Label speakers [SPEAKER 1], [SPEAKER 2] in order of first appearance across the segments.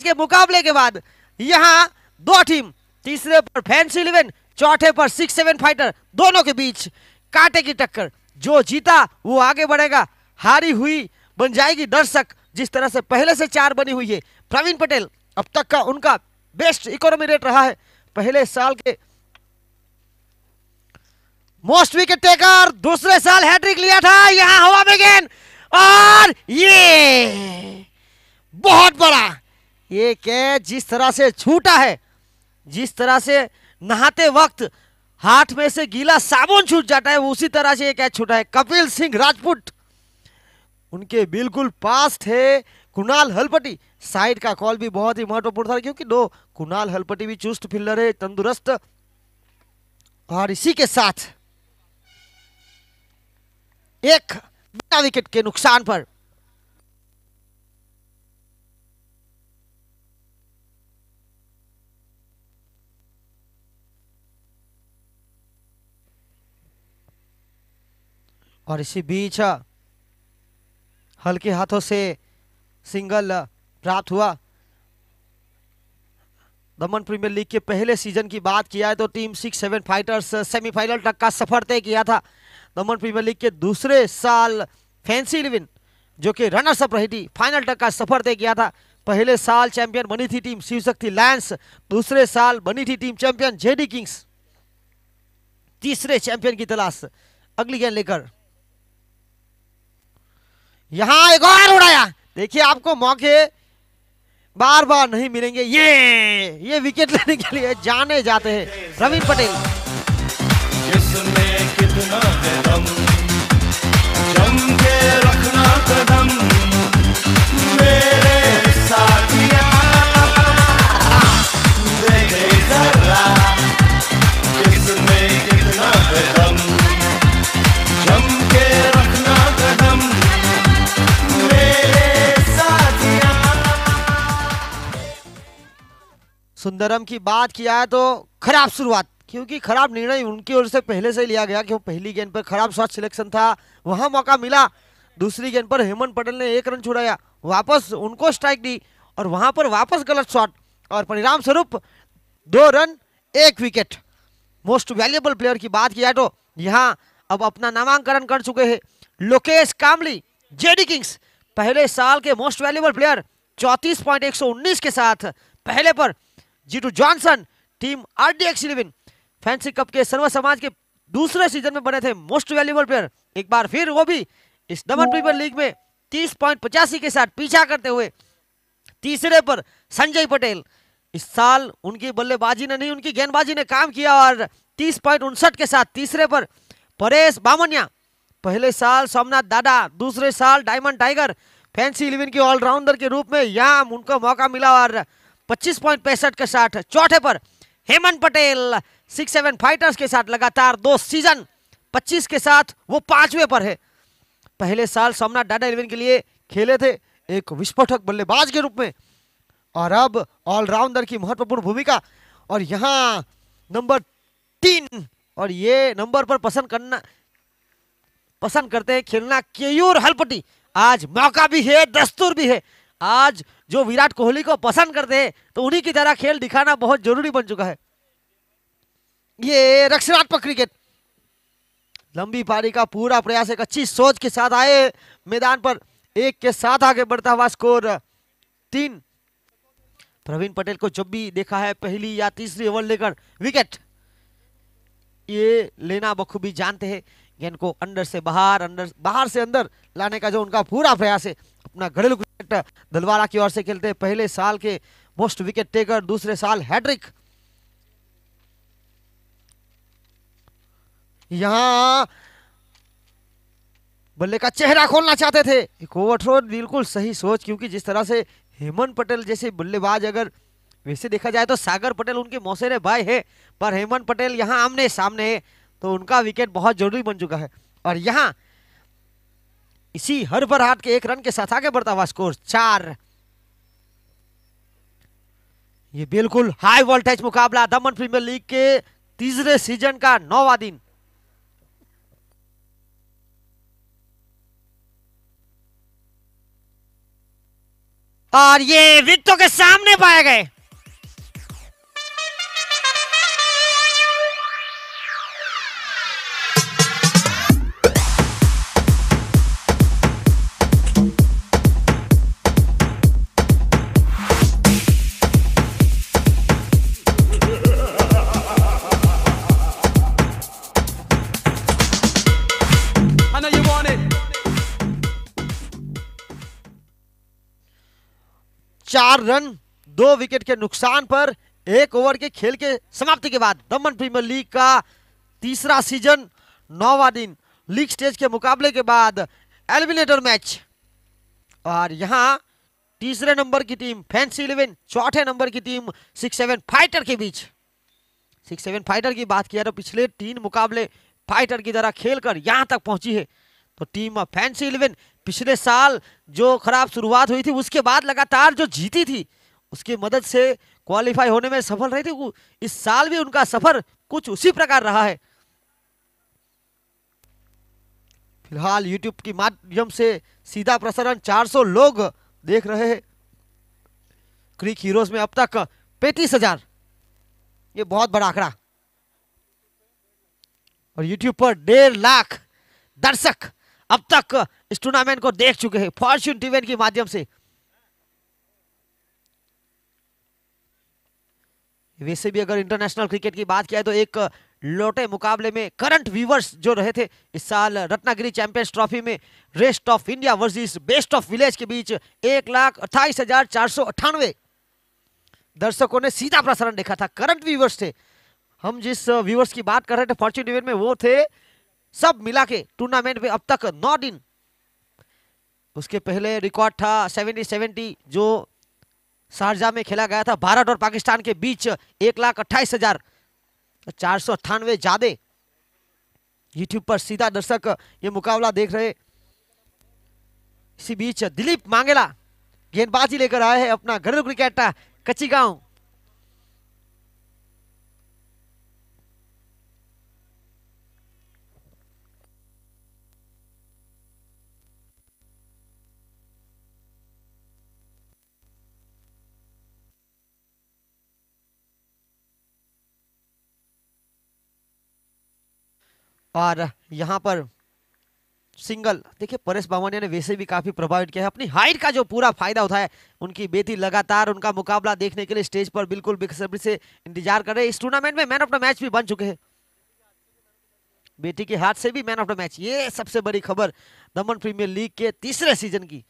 [SPEAKER 1] के मुकाबले के बाद यहाँ दो टीम, तीसरे पर फैंसी 11, चौथे पर 6-7 फाइटर, दोनों के बीच कांटे की टक्कर। जो जीता वो आगे बढ़ेगा, हारी हुई बन जाएगी दर्शक। जिस तरह से पहले से 4 बनी हुई है। प्रवीण पटेल अब तक का उनका बेस्ट इकोनॉमी रेट रहा है। पहले साल के मोस्ट विकेट टेकर, दूसरे साल हैट्रिक लिया था। यहां हवा में गेंद और ये बहुत बड़ा ये कैच जिस तरह से छूटा है, जिस तरह से नहाते वक्त हाथ में से गीला साबुन छूट जाता है, वो उसी तरह से ये कैच छूटा है। कपिल सिंह राजपूत उनके बिल्कुल पास थे। कुणाल हलपटी, साइड का कॉल भी बहुत ही महत्वपूर्ण था क्योंकि कुणाल हलपटी भी चुस्त फील्डर है, तंदुरुस्त। और इसी के साथ एक बिना विकेट के नुकसान पर और इसी बीच हल्के हाथों से सिंगल प्राप्त हुआ। दमन प्रीमियर लीग के पहले सीजन की बात किया है तो टीम 6-7 फाइटर्स सेमीफाइनल तक का सफर तय किया था। दमन प्रीमियर लीग के दूसरे साल फैंसी 11 जो कि रनर्स अप रही थी, फाइनल तक का सफर तय किया था। पहले साल चैंपियन बनी थी टीम शिव शक्ति लायंस, दूसरे साल बनी थी टीम चैंपियन जेडी किंग्स। तीसरे चैंपियन की तलाश अगली गेंद लेकर यहां एक और उड़ाया। देखिए आपको मौके बार बार नहीं मिलेंगे। ये विकेट लेने के लिए जाने जाते हैं प्रवीण पटेल।
[SPEAKER 2] जिसमें कितना है दम, जम के रखना कदम मेरे साथिया, देखे जरा जिसमें कितना है दम, जम के रखना कदम मेरे साथिया।
[SPEAKER 1] सुंदरम की बात किया है तो खराब शुरुआत, क्योंकि खराब निर्णय उनकी ओर से पहले से लिया गया कि वो पहली गेंद पर खराब शॉट सिलेक्शन था, वहां मौका मिला। दूसरी गेंद पर हेमंत पटेल ने 1 रन छुड़ाया, वापस उनको स्ट्राइक दी और वहां पर वापस गलत शॉट और परिणाम स्वरूप 2 run 1 wicket. Most valuable player की बात किया तो यहां अब अपना नामांकन कर चुके हैं लोकेश कामली, जेडी किंग्स। पहले साल के मोस्ट वैल्यूएबल प्लेयर 34.119 के साथ पहले पर Jeetu Johnson, team RDX 11 fancy cup के सर्व समाज के दूसरे सीजन में बने थे मोस्ट वैल्यूएबल प्लेयर। एक बार फिर वो भी इस दमन प्रीमियर लीग में 30.85 के साथ पीछा करते हुए तीसरे पर संजय पटेल। इस साल उनकी बल्लेबाजी ने नहीं, उनकी गेंदबाजी ने काम किया और 30.59 के साथ तीसरे पर परेश बामनिया। पहले साल सोमनाथ दादा, दूसरे साल डायमंड टाइगर, फैंसी 11 के ऑलराउंडर के रूप में यहाँ उनको मौका मिला और 25.65 के साथ चौथे पर हेमंत पटेल। 6-7 फाइटर्स के साथ लगातार 2 सीजन 25 के साथ वो 5वें पर है। पहले साल सोमनाथ दादा 11 के लिए खेले थे एक विस्फोटक बल्लेबाज के रूप में और अब ऑलराउंडर की महत्वपूर्ण भूमिका। और यहाँ नंबर 3 और ये नंबर पर पसंद करते हैं खेलना केयूर हलपटी। आज मौका भी है, दस्तूर भी है। आज जो विराट कोहली को पसंद करते हैं तो उन्हीं की तरह खेल दिखाना बहुत जरूरी बन चुका है। ये रक्षात्मक क्रिकेट, लंबी पारी का पूरा प्रयास, एक अच्छी सोच के साथ आए मैदान पर, 1 के साथ आगे बढ़ता हुआ स्कोर 3। प्रवीण पटेल को जब भी देखा है पहली या तीसरी ओवर लेकर विकेट ये लेना बखूबी जानते हैं। गेंद को अंदर से बाहर, बाहर से अंदर लाने का जो उनका पूरा प्रयास है। अपना घरेलू क्रिकेट दलवारा की ओर से खेलते हैं। पहले साल के मोस्ट विकेट टेकर, दूसरे साल हैट्रिक। यहां बल्ले का चेहरा खोलना चाहते थे, एक ओवर थ्रो, बिल्कुल सही सोच, क्योंकि जिस तरह से हेमंत पटेल जैसे बल्लेबाज, अगर वैसे देखा जाए तो सागर पटेल उनके मौसेरे भाई है, पर हेमंत पटेल यहां आमने सामने है तो उनका विकेट बहुत जरूरी बन चुका है। और यहां इसी हरभराहट के 1 रन के साथ आगे बढ़ता हुआ स्कोर 4। ये बिल्कुल हाई वोल्टेज मुकाबला दमन प्रीमियर लीग के तीसरे सीजन का 9वां दिन। और ये विकेटों के सामने लगाए गए।
[SPEAKER 2] I know you want it.
[SPEAKER 1] 4 run 2 wicket के नुकसान पर 1 ओवर के खेल के समाप्ति के बाद दमन प्रीमियर लीग का तीसरा सीजन 9वां दिन लीग स्टेज के मुकाबले के बाद एलिमिनेटर मैच। और यहां तीसरे नंबर की टीम फैंसी 11 चौथे नंबर की टीम 6-7 फाइटर के बीच। 6-7 फाइटर की बात किया तो पिछले 3 मुकाबले फाइटर की तरह खेलकर यहां तक पहुंची है। तो टीम फैंसी 11 पिछले साल जो खराब शुरुआत हुई थी उसके बाद लगातार जो जीती थी उसकी मदद से क्वालिफाई होने में सफल रही थी। इस साल भी उनका सफर कुछ उसी प्रकार रहा है। फिलहाल YouTube के माध्यम से सीधा प्रसारण 400 लोग देख रहे हैं। क्रिक हीरोज में अब तक 35,000, ये बहुत बड़ा आंकड़ा। और YouTube पर 1.5 लाख दर्शक अब तक इस टूर्नामेंट को देख चुके हैं फॉर्च्यून टीवी के माध्यम से। वैसे भी अगर इंटरनेशनल क्रिकेट की बात किया तो एक लौटे मुकाबले में करंट व्यूवर्स जो रहे थे इस साल रत्नागिरी चैंपियंस ट्रॉफी में rest of India versus best of village के बीच 1,28,498 दर्शकों ने सीधा प्रसारण देखा था। करंट व्यूवर्स थे। हम जिस व्यूवर्स की बात कर रहे थे फॉर्च्यून टीवी में वो थे सब मिला के टूर्नामेंट में अब तक 9 दिन। उसके पहले रिकॉर्ड था 70-70 जो शारजा में खेला गया था भारत और पाकिस्तान के बीच 1,28,498 ज्यादा यूट्यूब पर सीधा दर्शक ये मुकाबला देख रहे। इसी बीच दिलीप मांगेला गेंदबाजी लेकर आए हैं अपना घरेलू क्रिकेट कच्ची गांव। और यहां पर सिंगल देखिए परेश बामनिया ने वैसे भी काफी प्रभावित किया है। अपनी हाइट का जो पूरा फायदा उठाया। उनकी बेटी लगातार उनका मुकाबला देखने के लिए स्टेज पर बिल्कुल बेसब्री से इंतजार कर रहे हैं। इस टूर्नामेंट में मैन ऑफ द मैच भी बन चुके हैं। बेटी के हाथ से भी मैन ऑफ द मैच। ये सबसे बड़ी खबर दमन प्रीमियर लीग के तीसरे सीजन की।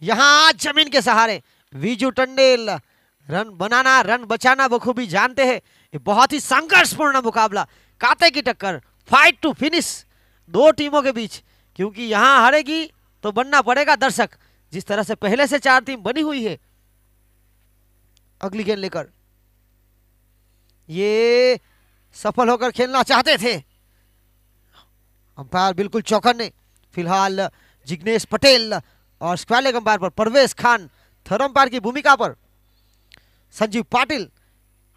[SPEAKER 1] यहां जमीन के सहारे विजू टंडेल रन बनाना रन बचाना बखूबी जानते हैं। ये बहुत ही संघर्षपूर्ण मुकाबला, कांटे की टक्कर, फाइट टू फिनिश दो टीमों के बीच। क्योंकि यहां हारेगी तो बनना पड़ेगा दर्शक, जिस तरह से पहले से 4 टीम बनी हुई है। अगली गेंद लेकर ये सफल होकर खेलना चाहते थे, अंपायर बिल्कुल चौकन्ने। फिलहाल जिग्नेश पटेल और स्क्वायर लेग अंपायर पर परवेज खान, थर्ड अंपायर की भूमिका पर संजीव पाटिल।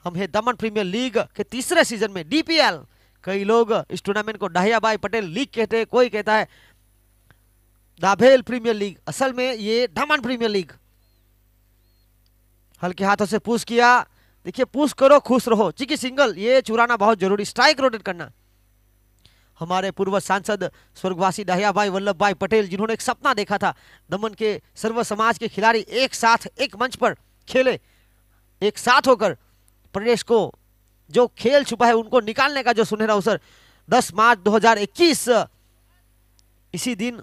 [SPEAKER 1] हम है दमन प्रीमियर लीग के तीसरे सीजन में डीपीएल। कई लोग इस टूर्नामेंट को दहियाबाई पटेल लीग कहते हैं, कोई कहता है दाभेल प्रीमियर लीग। असल में ये दमन प्रीमियर लीग। हल्के हाथों से पुश किया। देखिए पुश करो खुश रहो, चिकी सिंगल ये चुराना बहुत जरूरी, स्ट्राइक रोटेट करना। हमारे पूर्व सांसद स्वर्गवासी दहियाबाई वल्लभ भाई पटेल, जिन्होंने एक सपना देखा था दमन के सर्व समाज के खिलाड़ी एक साथ एक मंच पर खेले, एक साथ होकर प्रदेश को जो खेल छुपा है उनको निकालने का जो सुनहरा अवसर। 10 मार्च 2021 इसी दिन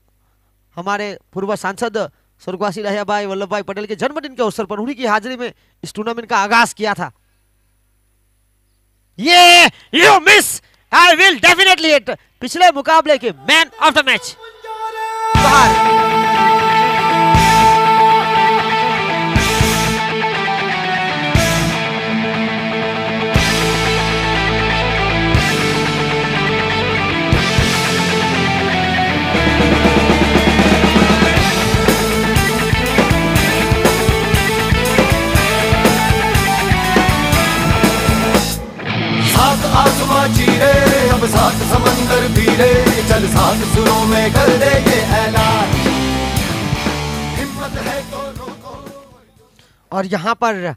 [SPEAKER 1] हमारे पूर्व सांसद स्वर्गवासी दहियाबाई वल्लभ भाई पटेल के जन्मदिन के अवसर पर उन्हीं की हाजिरी में इस टूर्नामेंट का आगाज किया था। ये you miss, I will definitely hit. पिछले मुकाबले के मैन ऑफ द मैच बाहर।
[SPEAKER 2] आसमां चीरे अब 7 समंदर पीरे, चल 7 सुरों में कर दे ये ऐलान, हिम्मत है तो
[SPEAKER 1] और यहाँ पर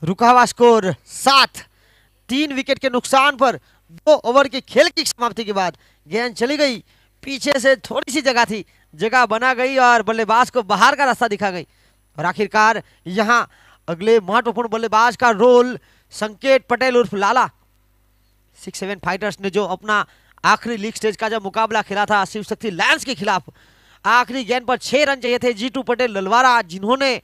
[SPEAKER 1] रुका हुआ स्कोर 7। 3 विकेट के नुकसान पर 2 ओवर के खेल की समाप्ति के बाद गेंद चली गई, पीछे से थोड़ी सी जगह थी, जगह बना गई और बल्लेबाज को बाहर का रास्ता दिखा गई। और आखिरकार यहाँ अगले महत्वपूर्ण बल्लेबाज का रोल संकेत पटेल उर्फ लाला। 6-7 फाइटर्स ने जो अपना आखिरी लीग स्टेज का जब मुकाबला खेला था शिव शक्ति लायंस के खिलाफ, आखिरी गेंद पर 6 रन चाहिए थे जीतू पटेल ललवारा, जिन्होंने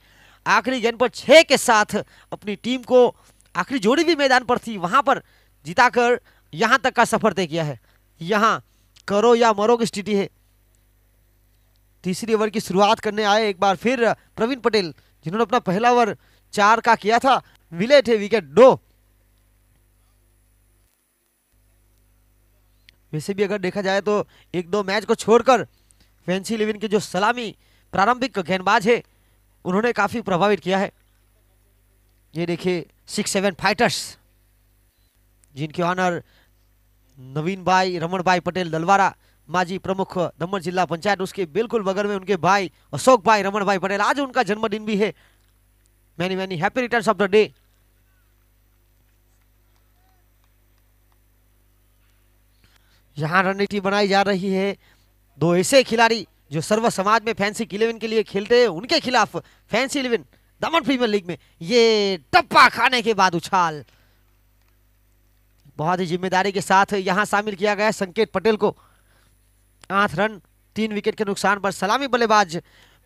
[SPEAKER 1] आखिरी गेंद पर 6 के साथ अपनी टीम को, आखिरी जोड़ी भी मैदान पर थी, वहां पर जिताकर यहां तक का सफर तय किया है। यहां करो या मरो की स्थिति है। तीसरी ओवर की शुरुआत करने आए एक बार फिर प्रवीण पटेल, जिन्होंने अपना पहला ओवर 4 का किया था, मिले थे विकेट 2। वैसे भी अगर देखा जाए तो 1-2 मैच को छोड़कर फैंसी 11 के जो सलामी प्रारंभिक गेंदबाज है उन्होंने काफी प्रभावित किया है। ये देखिए 6-7 फाइटर्स, जिनके ऑनर नवीन भाई रमन भाई पटेल दलवारा, माजी प्रमुख दमन जिला पंचायत, उसके बिल्कुल बगल में उनके भाई अशोक भाई रमन भाई पटेल। आज उनका जन्मदिन भी है। Many many happy returns of the day. यहां रणनीति बनाई जा रही है। 2 ऐसे खिलाड़ी जो सर्व समाज में फैंसी 11 के लिए खेलते हैं, उनके खिलाफ फैंसी 11 दमन प्रीमियर लीग में ये टप्पा खाने के बाद उछाल। बहुत ही जिम्मेदारी के साथ यहां शामिल किया गया संकेत पटेल को। 8 रन 3 विकेट के नुकसान पर सलामी बल्लेबाज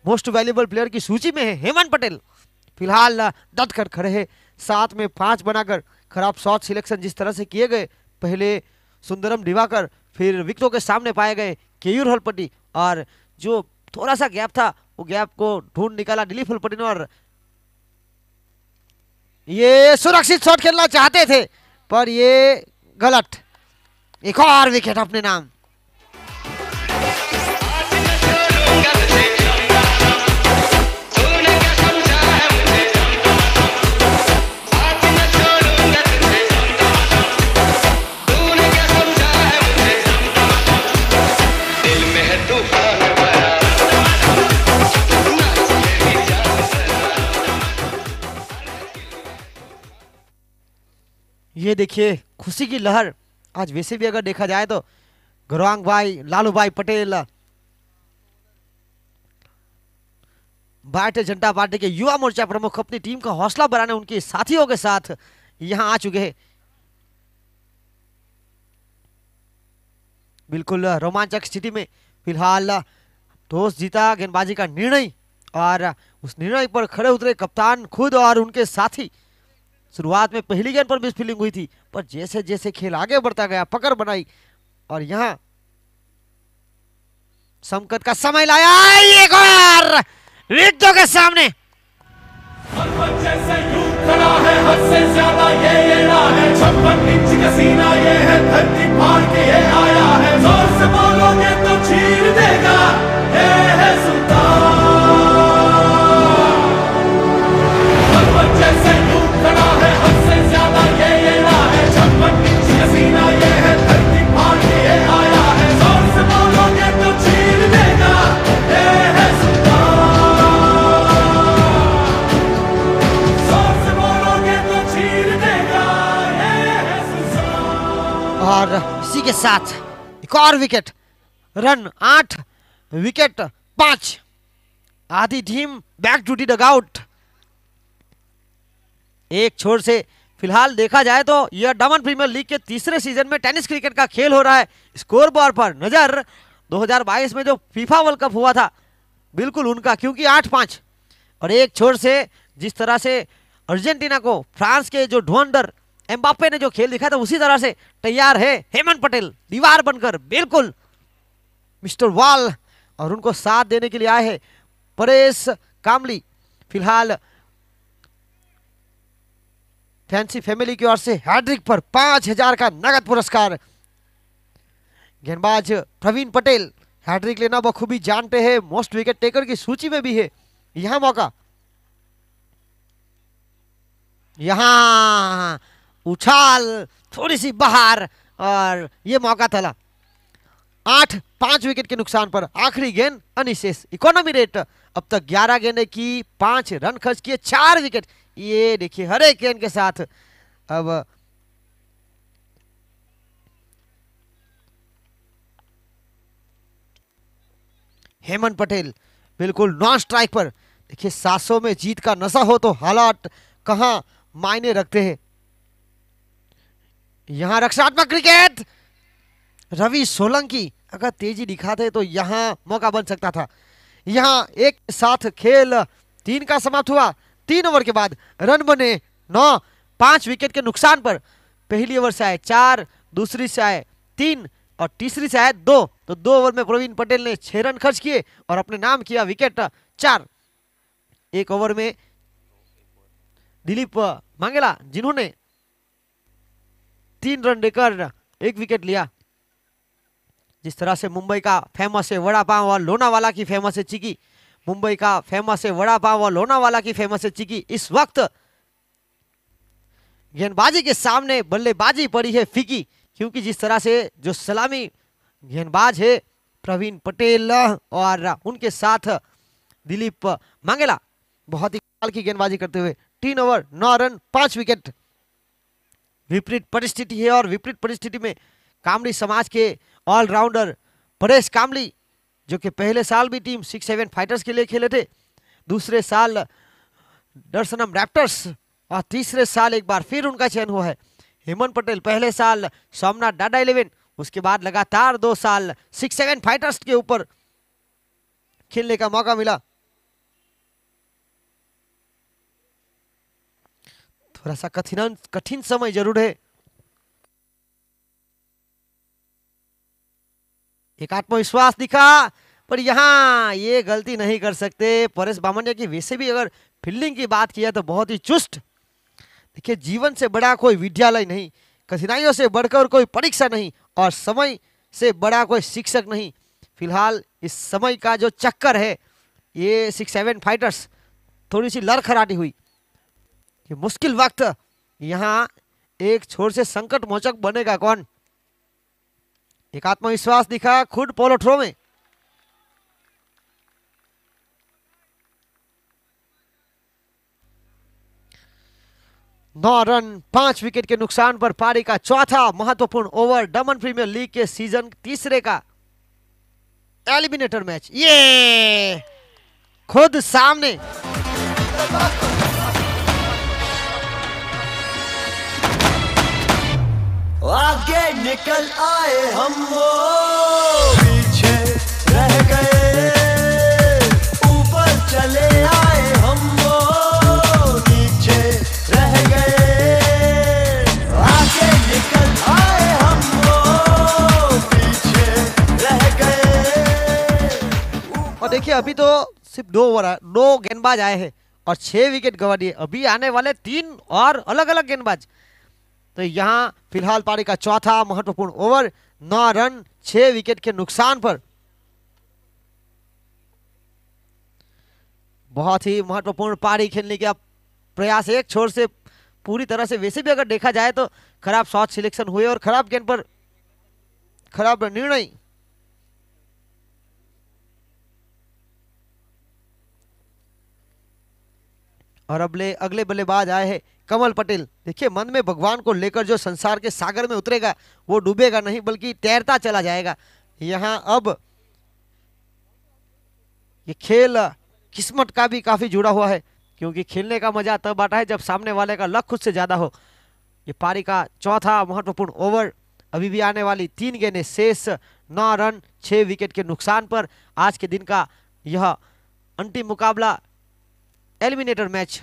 [SPEAKER 1] मोस्ट वैल्यूएबल प्लेयर की सूची में है हेमंत पटेल। फिलहाल डट कर खड़े हैं, 7 में 5 बनाकर। खराब शॉट सिलेक्शन जिस तरह से किए गए, पहले सुंदरम दिवाकर, फिर विकेटों के सामने पाए गए केयूर हलपट्टी, और जो थोड़ा सा गैप था वो गैप को ढूंढ निकाला दिलीप हलपट्टी ने। और ये सुरक्षित शॉट खेलना चाहते थे पर ये गलत। एक और विकेट अपने नाम। ये देखिए खुशी की लहर। आज वैसे भी अगर देखा जाए तो गौरांग भाई, लालू भाई पटेल, भारतीय जनता पार्टी के युवा मोर्चा प्रमुख अपनी टीम का हौसला बढ़ाने उनके साथियों के साथ यहां आ चुके हैं। बिल्कुल रोमांचक स्थिति में फिलहाल टॉस जीता गेंदबाजी का निर्णय, और उस निर्णय पर खड़े उतरे कप्तान खुद और उनके साथी। शुरुआत में पहली गेंद पर मिस फील्डिंग हुई थी, पर जैसे जैसे खेल आगे बढ़ता गया पकड़ बनाई, और यहां संकट का समय लाया एक और विकेटों के सामने।
[SPEAKER 2] जैसे यूं खड़ा है हद से ज्यादा ये राह है, 56 इंच का सीना ये है, धरती फाड़ के ये आया है, जोर से बोलोगे तो चीर देगा, ये है सुल्तान। जैसे यूं खड़ा है हद से ज्यादा ये राह है, 56 इंच का सीना ये है, धरती फाड़ के ये आया है, जोर से बोलोगे तो चीर देगा, ये है
[SPEAKER 1] और इसी के साथ एक और विकेट। Run 8, wicket 5। आधी team back to the dugout. एक छोर से फिलहाल देखा जाए तो यह दमन प्रीमियर लीग के तीसरे सीजन में टेनिस क्रिकेट का खेल हो रहा है। स्कोर बोर्ड पर नजर 2022 में जो फीफा वर्ल्ड कप हुआ था बिल्कुल उनका, क्योंकि 8-5। और एक छोर से जिस तरह से अर्जेंटीना को फ्रांस के जो धुरंधर एम्बाप्पे ने जो खेल दिखाया था उसी तरह से तैयार है हेमंत पटेल, दीवार बनकर बिल्कुल मिस्टर वॉल। और उनको साथ देने के लिए आए हैं परेश कामली। फिलहाल फैंसी फैमिली की ओर से हैट्रिक पर 5000 का नगद पुरस्कार। गेंदबाज प्रवीण पटेल हैट्रिक लेना बखूबी जानते हैं, मोस्ट विकेट टेकर की सूची में भी है। यहां मौका, यहां उछाल थोड़ी सी बाहर, और ये मौका था। 8 5 विकेट के नुकसान पर आखिरी गेंद अनिशेष। इकोनॉमी रेट अब तक 11 गेंदें की, 5 रन खर्च किए, 4 विकेट। ये देखिए हर एक गेंद के साथ अब हेमंत पटेल बिल्कुल नॉन स्ट्राइक पर। देखिए 700 में जीत का नशा हो तो हालात कहां मायने रखते हैं। यहां रक्षात्मक क्रिकेट, रवि सोलंकी अगर तेजी दिखाते तो यहां मौका बन सकता था। यहां एक साथ खेल 3 का समाप्त हुआ। 3 ओवर के बाद रन बने 9, 5 विकेट के नुकसान पर। पहली ओवर से आए 4, दूसरी से आए 3 और तीसरी से आए 2। तो 2 ओवर में प्रवीण पटेल ने 6 रन खर्च किए और अपने नाम किया विकेट 4। एक ओवर में दिलीप मांगेला जिन्होंने 3 रन देकर 1 विकेट लिया। जिस तरह से मुंबई का फेमस है वड़ा पाव और लोनावाला की फेमस है चिकी, मुंबई का फेमस है वड़ा पाव और लोनावाला की फेमस है चिकी। इस वक्त गेंदबाजी के सामने बल्लेबाजी पड़ी है फीकी, क्योंकि जिस तरह से जो सलामी गेंदबाज है प्रवीण पटेल और उनके साथ दिलीप मांगेला बहुत ही कमाल की गेंदबाजी करते हुए 3 ओवर 9 रन 5 विकेट। विपरीत परिस्थिति है और विपरीत परिस्थिति में कामड़ी समाज के ऑलराउंडर परेश कामली, जो कि पहले साल भी टीम 6-7 फाइटर्स के लिए खेले थे, दूसरे साल दर्शनम रैप्टर्स और तीसरे साल एक बार फिर उनका चयन हुआ है। हेमंत पटेल पहले साल सोमनाथ डाडा 11, उसके बाद लगातार 2 साल 6-7 फाइटर्स के ऊपर खेलने का मौका मिला। थोड़ा सा कठिन समय जरूर है। एक आत्मविश्वास दिखा, पर यहां ये गलती नहीं कर सकते परेश बामनिया की। वैसे भी अगर फील्डिंग की बात किया तो बहुत ही चुस्त। देखिए जीवन से बड़ा कोई विद्यालय नहीं, कठिनाइयों से बढ़कर कोई परीक्षा नहीं और समय से बड़ा कोई शिक्षक नहीं। फिलहाल इस समय का जो चक्कर है, ये 6-7 फाइटर्स थोड़ी सी लड़खड़ाहटी हुई कि मुश्किल वक्त यहां एक छोर से संकट मोचक बनेगा कौन। एक आत्मविश्वास दिखा खुद पोलो थ्रो में। नौ रन 5 विकेट के नुकसान पर पारी का चौथा महत्वपूर्ण ओवर दमन प्रीमियर लीग के सीजन तीसरे का एलिमिनेटर मैच। ये खुद सामने
[SPEAKER 2] आगे निकल आए हम वो पीछे रह गए, ऊपर चले आए हम वो नीचे रह गए। आगे निकल आए हम वो पीछे रह गए।
[SPEAKER 1] और देखिए अभी तो सिर्फ 2 ओवर 2 गेंदबाज आए हैं और 6 विकेट गंवा दिए। अभी आने वाले 3 और अलग अलग गेंदबाज। तो यहां फिलहाल पारी का चौथा महत्वपूर्ण ओवर 9 रन 6 विकेट के नुकसान पर। बहुत ही महत्वपूर्ण पारी खेलने का प्रयास एक छोर से पूरी तरह से। वैसे भी अगर देखा जाए तो खराब शॉट सिलेक्शन हुए और खराब गेंद पर खराब निर्णय। और अगले बल्लेबाज आए हैं कमल पटेल। देखिए मन में भगवान को लेकर जो संसार के सागर में उतरेगा वो डूबेगा नहीं बल्कि तैरता चला जाएगा। यहां अब ये खेल किस्मत का भी काफी जुड़ा हुआ है, क्योंकि खेलने का मजा तब आता है जब सामने वाले का लक खुद से ज्यादा हो। ये पारी का चौथा महत्वपूर्ण ओवर। अभी भी आने वाली 3 गेंदें शेष 9 रन 6 विकेट के नुकसान पर। आज के दिन का यह अंतिम मुकाबला eliminator match.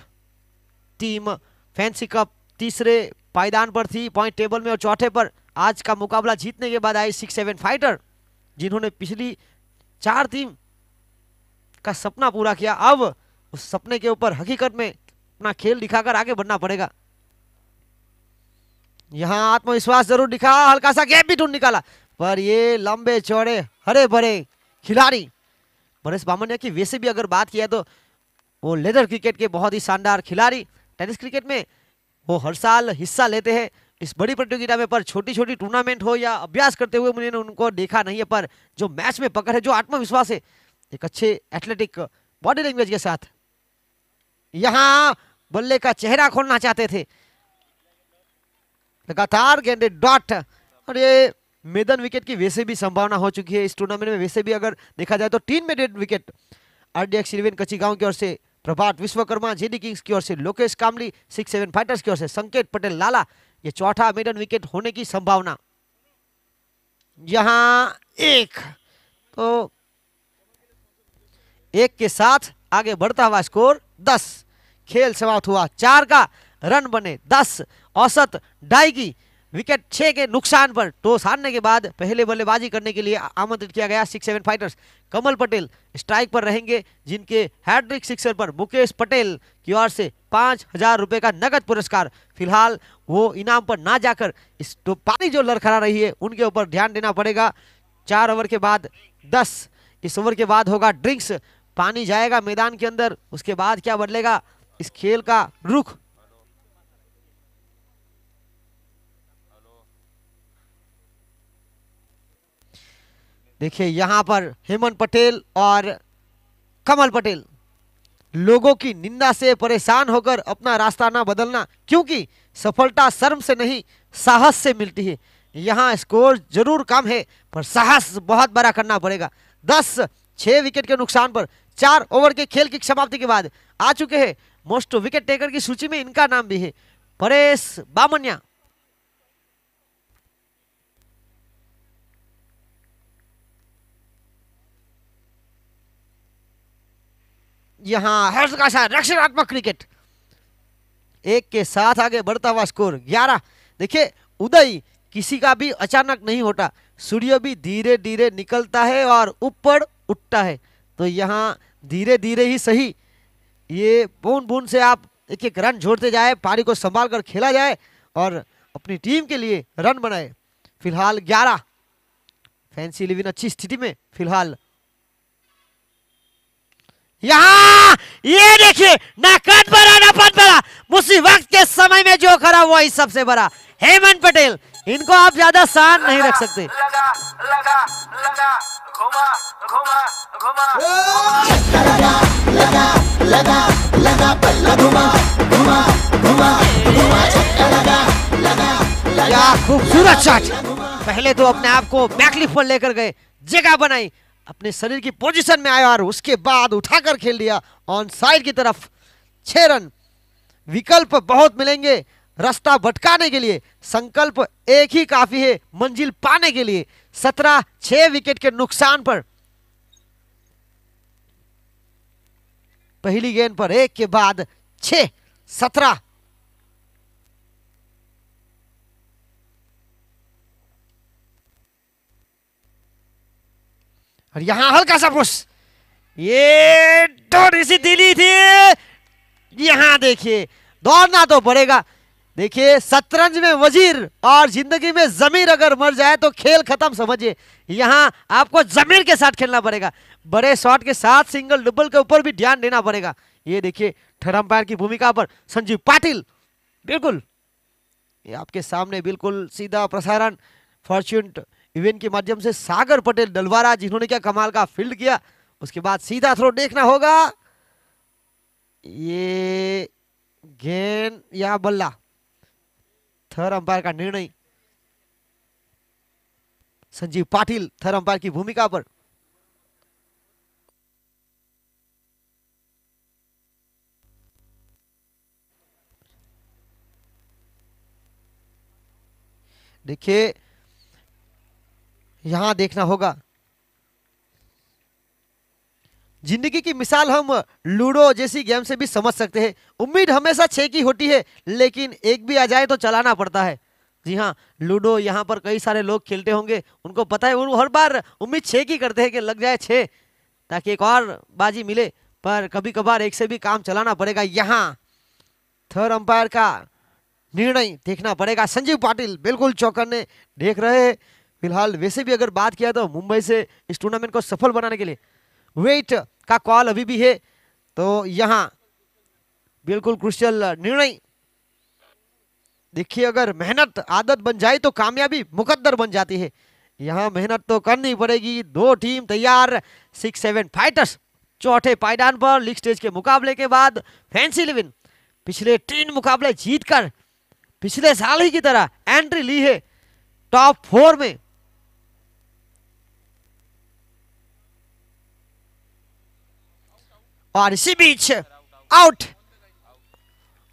[SPEAKER 1] Team fancy cup तीसरे पायदान पर थी पॉइंट टेबल में और चौथे पर। आज का मुकाबला जीतने के बाद आई 6-7 फाइटर, जिन्होंने पिछली 4 टीम का सपना पूरा किया। अब उस सपने के ऊपर हकीकत में अपना खेल दिखाकर आगे बढ़ना पड़ेगा। यहां आत्मविश्वास जरूर दिखा, हल्का सा गैप भी ढूंढ निकाला, पर ये लंबे चौड़े हरे भरे खिलाड़ी परेश बामनिया की। वैसे भी अगर बात किया तो वो लेदर क्रिकेट के बहुत ही शानदार खिलाड़ी। टेनिस क्रिकेट में वो हर साल हिस्सा लेते हैं इस बड़ी प्रतियोगिता में, पर छोटी छोटी टूर्नामेंट हो या अभ्यास करते हुए मैंने उनको देखा नहीं है, पर जो मैच में पकड़ है, जो आत्मविश्वास है, एक अच्छे एथलेटिक बॉडी लैंग्वेज के साथ यहां बल्ले का चेहरा खोलना चाहते थे। लगातार गेंदे डॉट, और ये मेदन विकेट की वैसे भी संभावना हो चुकी है इस टूर्नामेंट में। वैसे भी अगर देखा जाए तो 3 में डेड विकेट RDX इलेवन कच्चीगांव की ओर से, प्रभात विश्वकर्मा JD किंग्स की ओर से, लोकेश कामली 6-7 फाइटर्स की ओर से, संकेत पटेल लाला, ये चौथा मेडन विकेट होने की संभावना। यहां एक, तो एक के साथ आगे बढ़ता हुआ स्कोर 10। खेल समाप्त हुआ, 4 का रन बने 10, औसत 2.5 की, विकेट 6 के नुकसान पर टॉस हारने के बाद पहले बल्लेबाजी करने के लिए आमंत्रित किया गया 6-7 फाइटर्स। कमल पटेल स्ट्राइक पर रहेंगे, जिनके हैट्रिक सिक्सर पर मुकेश पटेल की ओर से 5,000 रुपए का नगद पुरस्कार। फिलहाल वो इनाम पर ना जाकर इस तो पानी जो लड़खड़ा रही है उनके ऊपर ध्यान देना पड़ेगा। 4 ओवर के बाद 10, इस ओवर के बाद होगा ड्रिंक्स, पानी जाएगा मैदान के अंदर, उसके बाद क्या बदलेगा इस खेल का रुख। देखिए यहां पर हेमंत पटेल और कमल पटेल लोगों की निंदा से परेशान होकर अपना रास्ता ना बदलना, क्योंकि सफलता शर्म से नहीं साहस से मिलती है। यहां स्कोर जरूर कम है पर साहस बहुत बड़ा करना पड़ेगा। 10, 6 विकेट के नुकसान पर 4 ओवर के खेल की समाप्ति के बाद आ चुके हैं मोस्ट विकेट टेकर की सूची में, इनका नाम भी है परेश बामनिया। यहां हर्ष का साथ रक्षणात्मक क्रिकेट, एक के साथ आगे बढ़ता हुआ स्कोर 11। देखिए उदय किसी का भी अचानक नहीं होता, सूर्य भी धीरे धीरे निकलता है और ऊपर उठता है, तो यहां धीरे धीरे ही सही, ये बूंद बूंद से आप एक एक रन जोड़ते जाए, पारी को संभाल कर खेला जाए और अपनी टीम के लिए रन बनाए। फिलहाल 11, फैंसी इलेवन अच्छी स्थिति में फिलहाल। यहां ये देखिए ना कद बड़ा ना पद बड़ा, मुसीबत के समय में जो खड़ा वही सबसे बड़ा हेमंत पटेल, इनको आप ज्यादा शान नहीं रख सकते।
[SPEAKER 3] लगा लगा लगा घुमा घुमा घुमा
[SPEAKER 4] लगा लगा लगा लगा बल्ला घुमा घुमा घुमा घुमा लगा लगा
[SPEAKER 1] क्या खूबसूरत शॉट, पहले तो अपने आप को बैकलिफ्ट पर लेकर गए, जगह बनाई, अपने शरीर की पोजीशन में आया और उसके बाद उठाकर खेल दिया ऑन साइड की तरफ। 6 रन, विकल्प बहुत मिलेंगे रास्ता भटकाने के लिए, संकल्प एक ही काफी है मंजिल पाने के लिए। 17, 6 विकेट के नुकसान पर पहली गेंद पर 1 के बाद 6, 17। और यहां हल्का सा पुश, ये थोड़ी सी दिली थी, यहां देखिए दौड़ना तो पड़ेगा। देखिए शतरंज में वजीर और जिंदगी में जमीर अगर मर जाए तो खेल खत्म समझिए, यहां आपको जमीर के साथ खेलना पड़ेगा। बड़े शॉट के साथ सिंगल डबल के ऊपर भी ध्यान देना पड़ेगा। ये देखिए थर्ड अंपायर की भूमिका पर संजीव पाटिल, बिल्कुल ये आपके सामने बिल्कुल सीधा प्रसारण फॉर्च्यून इवेंट के माध्यम से सागर पटेल डलवारा, जिन्होंने क्या कमाल का फील्ड किया। उसके बाद सीधा थ्रो देखना होगा, ये गेंद या बल्ला, थर्ड अंपायर का निर्णय। संजीव पाटिल थर्ड अंपायर की भूमिका पर। देखिए यहां देखना होगा, जिंदगी की मिसाल हम लूडो जैसी गेम से भी समझ सकते हैं। उम्मीद हमेशा 6 की होती है, लेकिन एक भी आ जाए तो चलाना पड़ता है। जी हाँ, लूडो यहाँ पर कई सारे लोग खेलते होंगे, उनको पता है, वो हर बार उम्मीद 6 की करते हैं कि लग जाए 6 ताकि एक और बाजी मिले, पर कभी कभार एक से भी काम चलाना पड़ेगा। यहाँ थर्ड अंपायर का निर्णय देखना पड़ेगा। संजीव पाटिल बिल्कुल चौकन्ने देख रहे हैं फिलहाल। वैसे भी अगर बात किया तो मुंबई से इस टूर्नामेंट को सफल बनाने के लिए वेट का कॉल अभी भी है, तो यहां बिल्कुल क्रुशियल निर्णय। देखिए अगर मेहनत आदत बन जाए तो कामयाबी मुकद्दर बन जाती है। यहाँ मेहनत तो करनी पड़ेगी। दो टीम तैयार, 6-7 फाइटर्स चौथे पायदान पर। लीग स्टेज के मुकाबले के बाद फैंसी 11 पिछले 3 मुकाबले जीतकर पिछले साल ही की तरह एंट्री ली है टॉप 4 में। और इसी बीच आउट,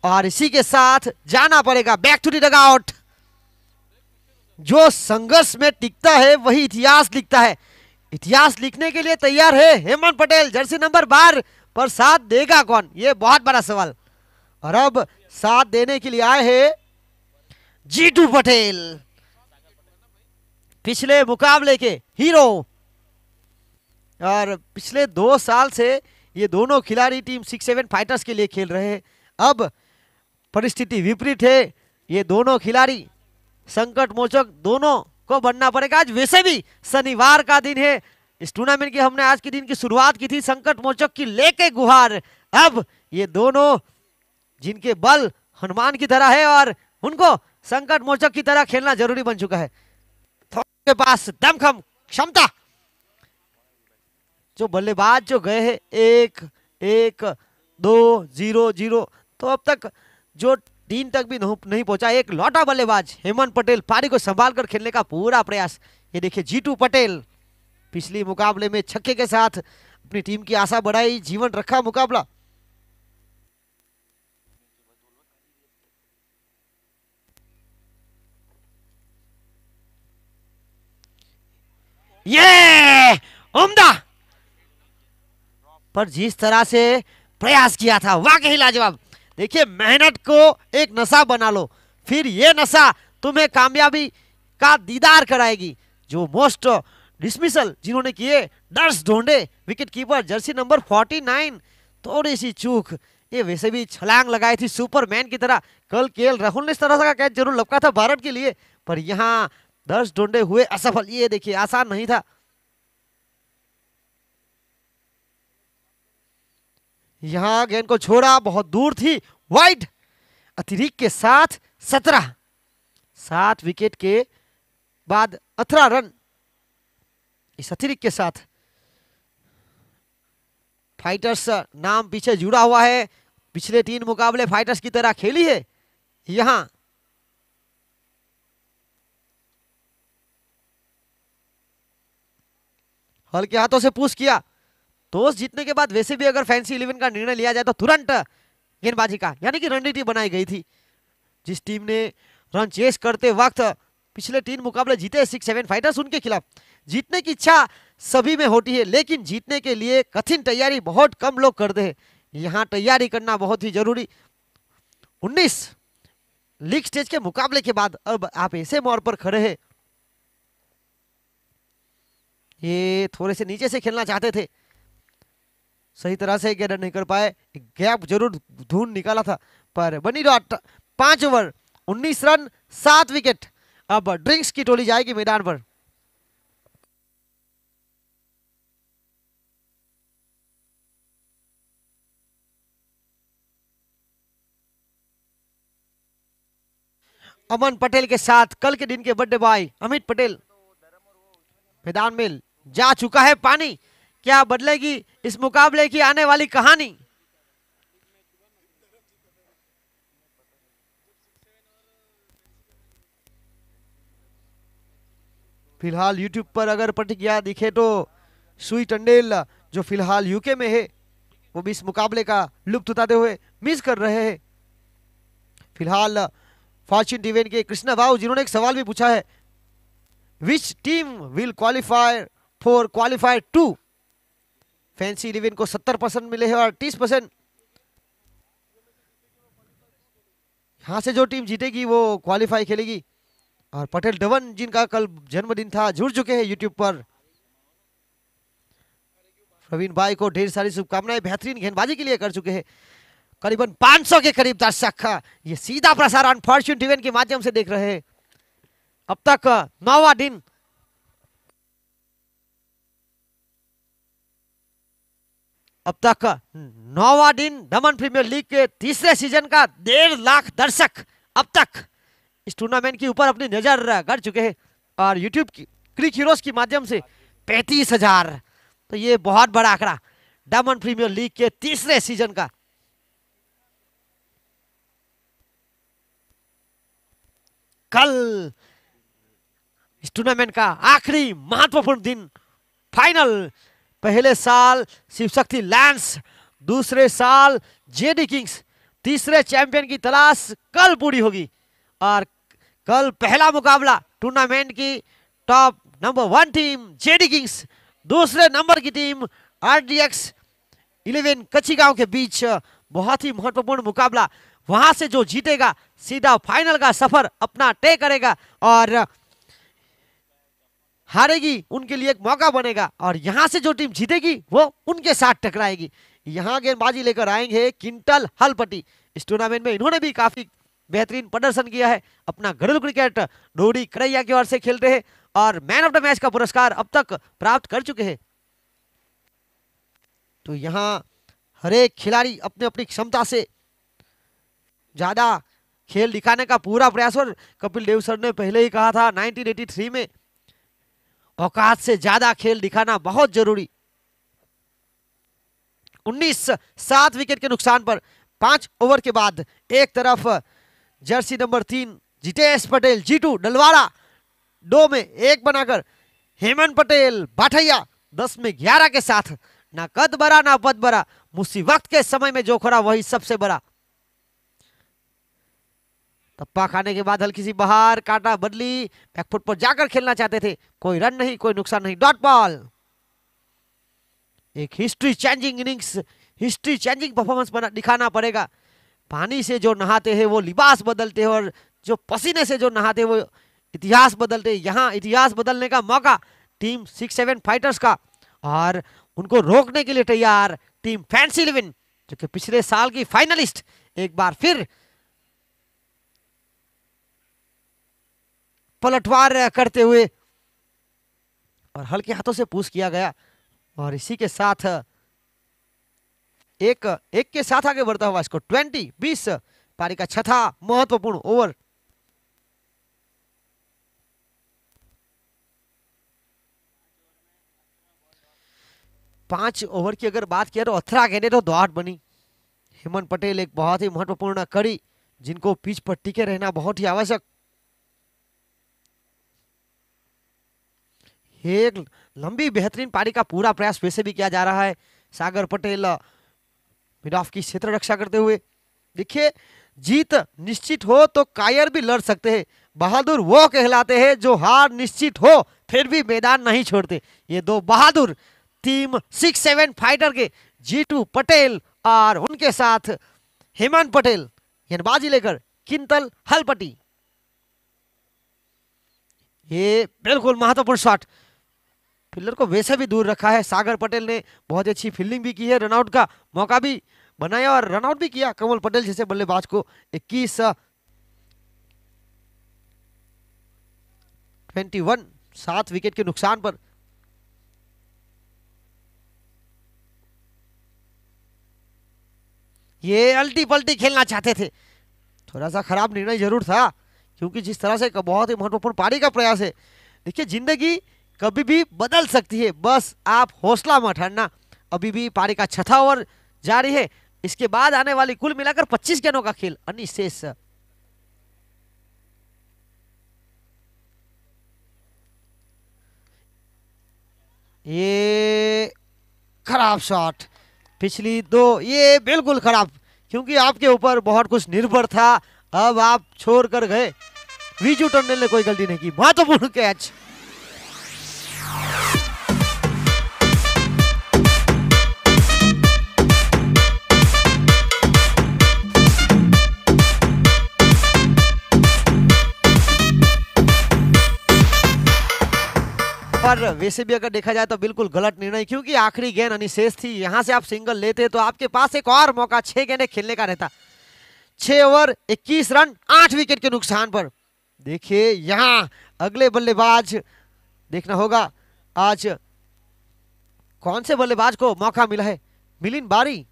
[SPEAKER 1] और इसी के साथ जाना पड़ेगा बैक टू द डगआउट। जो संघर्ष में टिकता है वही इतिहास लिखता है। इतिहास लिखने के लिए तैयार है हेमंत पटेल, जर्सी नंबर 12, पर साथ देगा कौन, ये बहुत बड़ा सवाल। और अब साथ देने के लिए आए हैं जीतू पटेल, पिछले मुकाबले के हीरो। और पिछले 2 साल से ये दोनों खिलाड़ी टीम 6-7 फाइटर्स के लिए खेल रहे हैं। अब परिस्थिति विपरीत है, ये दोनों खिलाड़ी संकट मोचक दोनों को बनना पड़ेगा। आज वैसे भी शनिवार का दिन है। इस टूर्नामेंट की हमने आज के दिन की शुरुआत की थी संकट मोचक की लेके गुहार। अब ये दोनों जिनके बल हनुमान की तरह है और उनको संकट मोचक की तरह खेलना जरूरी बन चुका है। के पास दमखम क्षमता। जो बल्लेबाज जो गए हैं 1-1, 2-0-0, तो अब तक जो 3 तक भी नहीं पहुंचा। एक लौटा बल्लेबाज हेमंत पटेल पारी को संभाल कर खेलने का पूरा प्रयास। ये देखिए जीतू पटेल पिछले मुकाबले में छक्के के साथ अपनी टीम की आशा बढ़ाई, जीवन रखा मुकाबला। ये उम्दा, पर जिस तरह से प्रयास किया था वाकई लाजवाब। देखिए मेहनत को एक नशा बना लो, फिर ये नशा तुम्हें कामयाबी का दीदार कराएगी। जो मोस्ट डिसमिसल जिन्होंने किए दर्श ढोंडे, विकेट कीपर जर्सी नंबर 49, थोड़ी सी चूक। ये वैसे भी छलांग लगाई थी सुपरमैन की तरह। कल केएल राहुल ने इस तरह का कैच जरूर लपका था भारत के लिए, पर यहाँ दर्श ढोंडे हुए असफल। ये देखिए आसान नहीं था। यहां गेंद को छोड़ा, बहुत दूर थी, वाइड। अतिरिक्त के साथ 17, 7 विकेट के बाद 18 रन। इस अतिरिक्त के साथ फाइटर्स नाम पीछे जुड़ा हुआ है। पिछले 3 मुकाबले फाइटर्स की तरह खेली है। यहां हल्के हाथों से पुश किया। टॉस जीतने के बाद वैसे भी अगर फैंसी 11 का निर्णय लिया जाए तो तुरंत गेंदबाजी का यानी कि रणनीति बनाई गई थी। जिस टीम ने रन चेस करते वक्त पिछले 3 मुकाबले जीते 6-7 फाइटर्स, उनके खिलाफ जीतने की इच्छा सभी में होती है, लेकिन जीतने के लिए कठिन तैयारी बहुत कम लोग करते हैं। यहाँ तैयारी करना बहुत ही जरूरी। 19 लीग स्टेज के मुकाबले के बाद अब आप ऐसे मोड़ पर खड़े हैं। ये थोड़े से नीचे से खेलना चाहते थे, सही तरह से गेंद नहीं कर पाए। गैप जरूर ढूंढ निकाला था, पर बनी डॉट 5 ओवर 19 रन 7 विकेट। अब ड्रिंक्स की टोली जाएगी मैदान पर। अमन पटेल के साथ कल के दिन के बर्थडे बॉय अमित पटेल मैदान में जा चुका है। पानी क्या बदलेगी इस मुकाबले की आने वाली कहानी। फिलहाल यूट्यूब पर अगर प्रतिक्रिया दिखे तो सुई टंडेल जो फिलहाल यूके में है वो भी इस मुकाबले का लुत्फ उठाते हुए मिस कर रहे हैं। फिलहाल फॉर्च्यून डिवेन के कृष्णा भाऊ जिन्होंने एक सवाल भी पूछा है, which team will qualify for qualify 2। Fancy 11 को 70% मिले हैं और 30% यहां से जो टीम जीतेगी वो क्वालिफाई खेलेगी। और पटेल धवन जिनका कल जन्मदिन था जुड़ चुके हैं यूट्यूब पर। प्रवीण भाई को ढेर सारी शुभकामनाएं, बेहतरीन गेंदबाजी के लिए कर चुके हैं। करीबन 500 के करीब दर्शक ये सीधा प्रसारण फॉर्च्यून टीवी के माध्यम से देख रहे हैं। अब तक 9वां दिन दमन प्रीमियर लीग के तीसरे सीजन का 1.5 लाख दर्शक अब तक इस टूर्नामेंट के ऊपर अपनी नजर गड़ चुके हैं और यूट्यूब की क्रिक हीरोज के माध्यम से 35,000, तो ये बहुत बड़ा आंकड़ा डायमंड प्रीमियर लीग के तीसरे सीजन का। कल इस टूर्नामेंट का आखिरी महत्वपूर्ण दिन, फाइनल। पहले साल शिव शक्ति लैंस, दूसरे साल जेडी किंग्स, तीसरे चैंपियन की तलाश कल पूरी होगी और कल पहला मुकाबला टूर्नामेंट की top number 1 team JD Kings, दूसरे नंबर की टीम आरडीएक्स 11 कच्ची गांव के बीच बहुत ही महत्वपूर्ण मुकाबला। वहां से जो जीतेगा सीधा फाइनल का सफर अपना तय करेगा और हारेगी उनके लिए एक मौका बनेगा और यहां से जो टीम जीतेगी वो उनके साथ टकराएगी। यहां गेंदबाजी लेकर आएंगे किंटल हलपटी। इस टूर्नामेंट में इन्होंने भी काफी बेहतरीन प्रदर्शन किया है। अपना घरेलू क्रिकेट डोडी करैया की ओर से खेलते हैं और मैन ऑफ द मैच का पुरस्कार अब तक प्राप्त कर चुके हैं। तो यहां हर एक खिलाड़ी अपनी अपनी क्षमता से ज्यादा खेल दिखाने का पूरा प्रयास, और कपिल देव सर ने पहले ही कहा था 1983 में औकात से ज्यादा खेल दिखाना बहुत जरूरी। 19-7 विकेट के नुकसान पर 5 ओवर के बाद एक तरफ जर्सी नंबर 3 जितेश पटेल जीतू डलवाड़ा 2 में 1 बनाकर, हेमंत पटेल बाठैया 10 में 11 के साथ, ना कद बड़ा ना पद बड़ा, मुसीबत के समय में जो खड़ा वही सबसे बड़ा। टप्पा खाने के बाद हल्की सी बाहर, काटा बदली, बैकफुट पर जाकर खेलना चाहते थे, कोई रन नहीं, कोई नुकसान नहीं, डॉट बॉल। एक history changing innings, history changing performance दिखाना पड़ेगा। पानी से जो नहाते हैं वो लिबास बदलते हैं और जो पसीने से जो नहाते हैं वो इतिहास बदलते हैं। यहाँ इतिहास बदलने का मौका टीम 6-7 फाइटर्स का, और उनको रोकने के लिए तैयार टीम फैंसी 11 जो कि पिछले साल की फाइनलिस्ट, एक बार फिर पलटवार करते हुए और हल्के हाथों से पुश किया गया और इसी के साथ एक के साथ आगे बढ़ता हुआ इसको 20-20 पारी का छठा महत्वपूर्ण ओवर। पांच ओवर की अगर बात किया तो 18 गेंदें तो दौड़ बनी। हेमंत पटेल एक बहुत ही महत्वपूर्ण कड़ी, जिनको पिच पर टिके रहना बहुत ही आवश्यक। एक लंबी बेहतरीन पारी का पूरा प्रयास वैसे भी किया जा रहा है। सागर पटेल मिड ऑफ की क्षेत्र रक्षा करते हुए, देखिए जीत निश्चित हो तो कायर भी लड़ सकते हैं। बहादुर वो कहलाते हैं जो हार निश्चित हो फिर भी मैदान नहीं छोड़ते। ये दो बहादुर टीम 6-7 फाइटर के जीतू पटेल और उनके साथ हेमंत पटेल गेंदबाजी लेकर किंतल हलपटी। ये बिल्कुल महत्वपूर्ण शॉट, फील्डर को वैसे भी दूर रखा है। सागर पटेल ने बहुत अच्छी फील्डिंग भी की है, रनआउट का मौका भी बनाया और रनआउट भी किया कमल पटेल जैसे बल्लेबाज को। 21 7 विकेट के नुकसान पर। ये अल्टी पल्टी खेलना चाहते थे, थोड़ा सा खराब निर्णय जरूर था, क्योंकि जिस तरह से बहुत ही महत्वपूर्ण पारी का प्रयास है। देखिए जिंदगी कभी भी बदल सकती है, बस आप हौसला मत हारना। अभी भी पारी का छठा ओवर जारी है, इसके बाद आने वाली कुल मिलाकर 25 गेंदों का खेल अनिशेष। ये खराब शॉट, पिछली दो ये बिल्कुल खराब, क्योंकि आपके ऊपर बहुत कुछ निर्भर था, अब आप छोड़ कर गए। विजू टंडन ने कोई गलती नहीं की, महत्वपूर्ण कैच। पर वैसे भी अगर देखा जाए तो बिल्कुल गलत निर्णय, क्योंकि आखिरी गेंद अनिशेष थी। यहां से आप सिंगल लेते तो आपके पास एक और मौका 6 गेंदें खेलने का रहता। 6 ओवर 21 रन 8 विकेट के नुकसान पर। देखिए यहां अगले बल्लेबाज देखना होगा आज कौन से बल्लेबाज को मौका मिला है। मिलिंद बारी,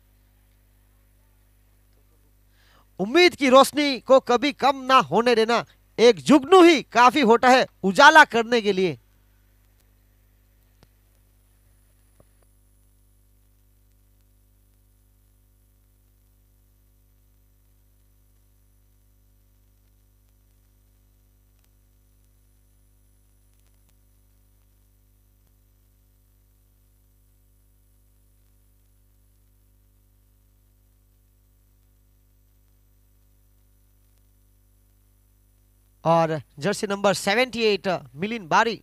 [SPEAKER 1] उम्मीद की रोशनी को कभी कम ना होने देना, एक जुगनू ही काफी होता है उजाला करने के लिए। और जर्सी नंबर 78 मिलिन बारी।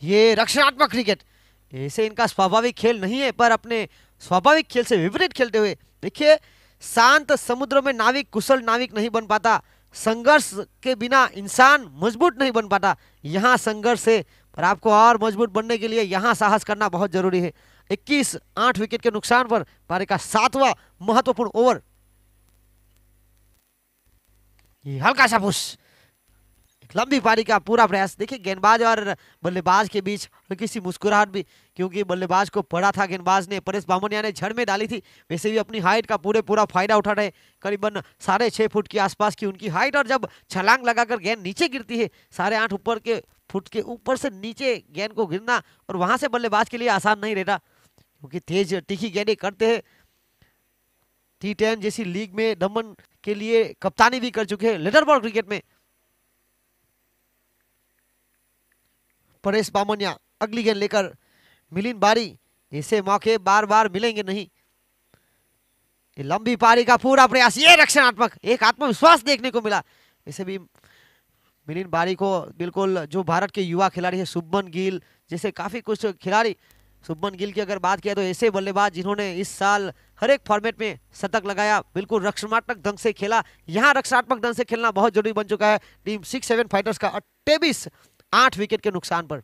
[SPEAKER 1] ये रक्षणात्मक क्रिकेट, ऐसे इनका स्वाभाविक खेल नहीं है, पर अपने स्वाभाविक खेल से विपरीत खेलते हुए देखिए, शांत समुद्र में नाविक कुशल नाविक नहीं बन पाता, संघर्ष के बिना इंसान मजबूत नहीं बन पाता। यहाँ संघर्ष है, पर आपको और मजबूत बनने के लिए यहाँ साहस करना बहुत जरूरी है। 21 8 विकेट के नुकसान पर पारी का 7वां महत्वपूर्ण ओवर। ये हल्का सा पुश, एक लंबी पारी का पूरा प्रयास। देखिए गेंदबाज और बल्लेबाज के बीच हल्की सी मुस्कुराहट भी, क्योंकि बल्लेबाज को पड़ा था, गेंदबाज ने परेश बामनिया ने झड़ में डाली थी। वैसे भी अपनी हाइट का पूरा फायदा उठा रहे, करीबन 6.5 फुट के आसपास की उनकी हाइट, और जब छलांग लगाकर गेंद नीचे गिरती है 8.5 फुट के ऊपर से नीचे गेंद को गिरना, और वहां से बल्लेबाज के लिए आसान नहीं रहता, क्योंकि तेज तीखी गेंदें करते हैं। T10 जैसी लीग में दमन के लिए कप्तानी भी कर चुके हैं। लेदर बॉल क्रिकेट में परेश बामनिया अगली गेंद लेकर मिलिन बारी, ऐसे मौके बार बार मिलेंगे नहीं। ये लंबी पारी का पूरा प्रयास, ये रक्षणात्मक, एक आत्मविश्वास देखने को मिला। वैसे भी मिलिन बारी को बिल्कुल, जो भारत के युवा खिलाड़ी है शुभमन गिल जैसे काफी कुछ खिलाड़ी, शुभमन गिल की अगर बात किया तो ऐसे बल्लेबाज जिन्होंने इस साल हर एक फॉर्मेट में शतक लगाया, बिल्कुल रक्षणात्मक ढंग से खेला। यहाँ रक्षणात्मक ढंग से खेलना बहुत जरूरी बन चुका है टीम 6-7 फाइटर्स का। 28 8 विकेट के नुकसान पर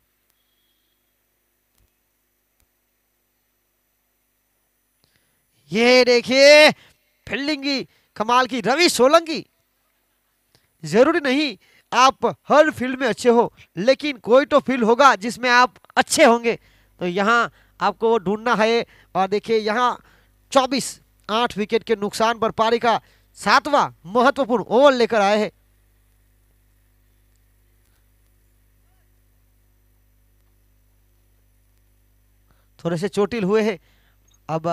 [SPEAKER 1] ये देखिए फील्डिंग की कमाल की रवि सोलंकी। जरूरी नहीं आप हर फील्ड में अच्छे हो, लेकिन कोई तो फील्ड होगा जिसमें आप अच्छे होंगे, तो यहाँ आपको वो ढूंढना है। और देखिए यहाँ 24 8 विकेट के नुकसान पर पारी का 7वां महत्वपूर्ण ओवर लेकर आए हैं। थोड़े से चोटिल हुए हैं अब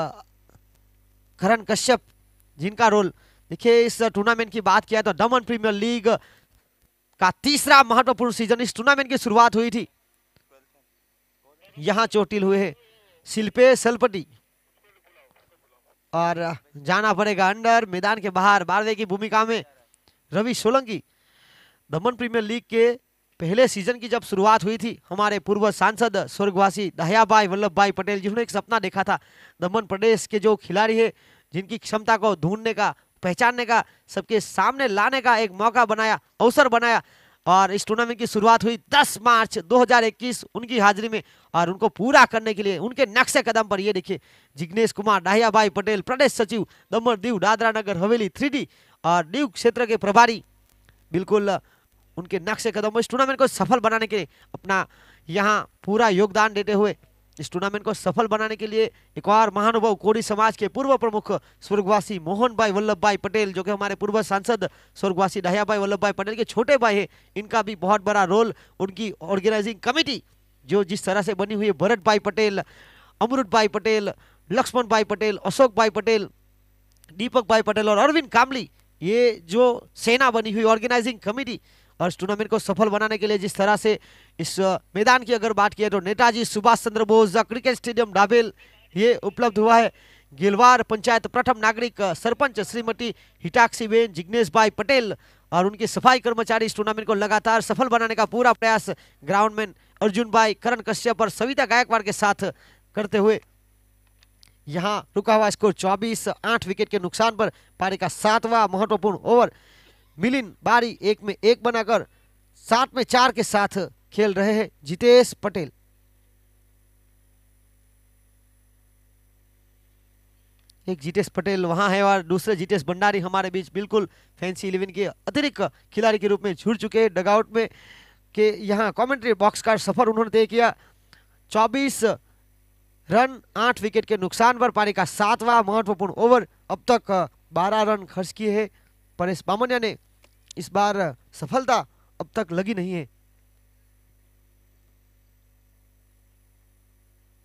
[SPEAKER 1] करण कश्यप, जिनका रोल देखिए इस टूर्नामेंट की बात किया तो दमन प्रीमियर लीग का 3रा महत्वपूर्ण सीजन इस टूर्नामेंट की शुरुआत हुई थी। यहां चोटिल हुए हैं शिल्पे सलपटी, और जाना पड़ेगा अंदर मैदान के बाहर 12वें की भूमिका में रवि सोलंकी। दमन प्रीमियर लीग के पहले सीजन की जब शुरुआत हुई थी, हमारे पूर्व सांसद स्वर्गवासी दयाभाई वल्लभ भाई पटेल, जिन्होंने एक सपना देखा था दमन प्रदेश के जो खिलाड़ी है जिनकी क्षमता को ढूंढने का, पहचानने का, सबके सामने लाने का एक मौका बनाया, अवसर बनाया। और इस टूर्नामेंट की शुरुआत हुई 10 मार्च 2021 उनकी हाजिरी में, और उनको पूरा करने के लिए उनके नक्शे कदम पर ये देखिए जिग्नेश कुमार दहियाभाई पटेल, प्रदेश सचिव दमन दीव दादरा नगर हवेली 3D और दीव क्षेत्र के प्रभारी, बिल्कुल उनके नक्शे कदम पर इस टूर्नामेंट को सफल बनाने के लिए अपना यहाँ पूरा योगदान देते हुए इस टूर्नामेंट को सफल बनाने के लिए एक और महानुभाव कोरी समाज के पूर्व प्रमुख स्वर्गवासी मोहन भाई वल्लभ भाई पटेल, जो कि हमारे पूर्व सांसद स्वर्गवासी दहियाभाई वल्लभ भाई पटेल के छोटे भाई है, इनका भी बहुत बड़ा रोल। उनकी ऑर्गेनाइजिंग कमेटी जो जिस तरह से बनी हुई है, भरत भाई पटेल, अमृत भाई पटेल, लक्ष्मण भाई पटेल, अशोक भाई पटेल, दीपक भाई पटेल और अरविंद कामली, ये जो सेना बनी हुई ऑर्गेनाइजिंग कमेटी, और इस टूर्नामेंट को सफल बनाने के लिए जिस तरह से इस मैदान की अगर बात किया तो Netaji Subhash Chandra Bose cricket stadium double ये उपलब्ध हुआ है। गिलवार पंचायत प्रथम नागरिक सरपंच श्रीमती हिटाक्षी बेन जिग्नेश भाई पटेल और उनके सफाई कर्मचारी इस टूर्नामेंट को लगातार सफल बनाने का पूरा प्रयास ग्राउंडमैन अर्जुन भाई, करण कश्यप और सविता गायकवाड़ के साथ करते हुए यहाँ रुका हुआ स्कोर 24 8 विकेट के नुकसान पर पारी का 7वां महत्वपूर्ण ओवर। मिलिन बारी 1 में 1 बनाकर 7 में 4 के साथ खेल रहे हैं जितेश पटेल। एक जितेश पटेल वहां है और दूसरे जितेश भंडारी हमारे बीच बिल्कुल फैंसी 11 के अतिरिक्त खिलाड़ी के रूप में जुड़ चुके हैं। डगआउट में के यहाँ कमेंट्री बॉक्स का सफर उन्होंने तय किया। 24 रन 8 विकेट के नुकसान पर पारी का 7वां महत्वपूर्ण ओवर। अब तक 12 रन खर्च किए हैं परेश बामनिया ने। इस बार सफलता अब तक लगी नहीं है।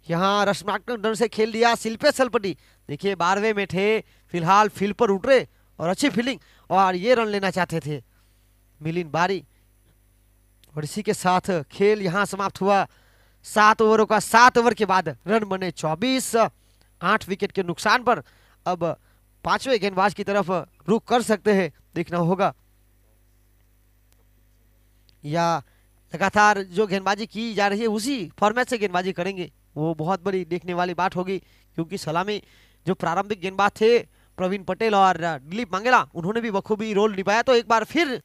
[SPEAKER 1] यहाँ रचनात्मक ढंग से खेल दिया शिल्पेश सलपटी। देखिए 12वें में थे, फिलहाल फील्ड पर उतरे और अच्छी फील्डिंग और ये रन लेना चाहते थे मिलिंद बारी। और इसी के साथ खेल यहां समाप्त हुआ। 7 ओवरों का 7 ओवर के बाद रन बने 24, 8 विकेट के नुकसान पर। अब 5वें गेंदबाज की तरफ रुख कर सकते हैं, देखना होगा या लगातार जो गेंदबाजी की जा रही है उसी फॉर्मेट से गेंदबाजी करेंगे। वो बहुत बड़ी देखने वाली बात होगी, क्योंकि सलामी जो प्रारंभिक गेंदबाज थे प्रवीण पटेल और दिलीप मंगेला, उन्होंने भी बखूबी रोल निभाया। तो एक बार फिर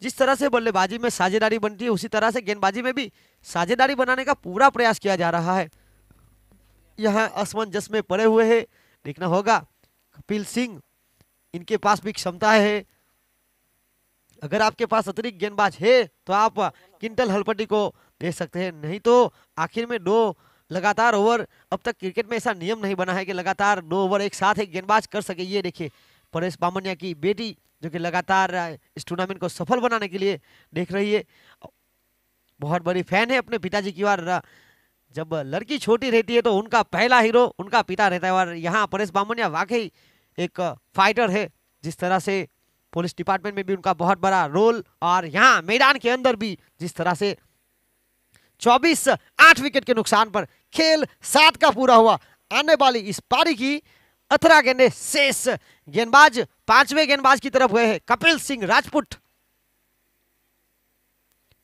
[SPEAKER 1] जिस तरह से बल्लेबाजी में साझेदारी बनती है उसी तरह से गेंदबाजी में भी साझेदारी बनाने का पूरा प्रयास किया जा रहा है। यहाँ असमंजस में पड़े हुए हैं, देखना होगा कपिल सिंह, इनके पास भी क्षमता है। अगर आपके पास अतिरिक्त गेंदबाज है तो आप किंटल हलपटी को दे सकते हैं, नहीं तो आखिर में 2 लगातार ओवर। अब तक क्रिकेट में ऐसा नियम नहीं बना है कि लगातार 2 ओवर एक साथ एक गेंदबाज कर सके। ये देखिए परेश बामनिया की बेटी जो कि लगातार इस टूर्नामेंट को सफल बनाने के लिए देख रही है, बहुत बड़ी फैन है अपने पिताजी की। और जब लड़की छोटी रहती है तो उनका पहला हीरो उनका पिता रहता है। और यहाँ परेश बामनिया वाकई एक फाइटर है, जिस तरह से पुलिस डिपार्टमेंट में भी उनका बहुत बड़ा रोल, और यहाँ मैदान के अंदर भी जिस तरह से 24, 8 विकेट के नुकसान पर खेल 7 का पूरा हुआ। आने वाली इस पारी की 18 गेंदें शेष। गेंदबाज 5वें गेंदबाज की तरफ गए हैं कपिल सिंह राजपूत।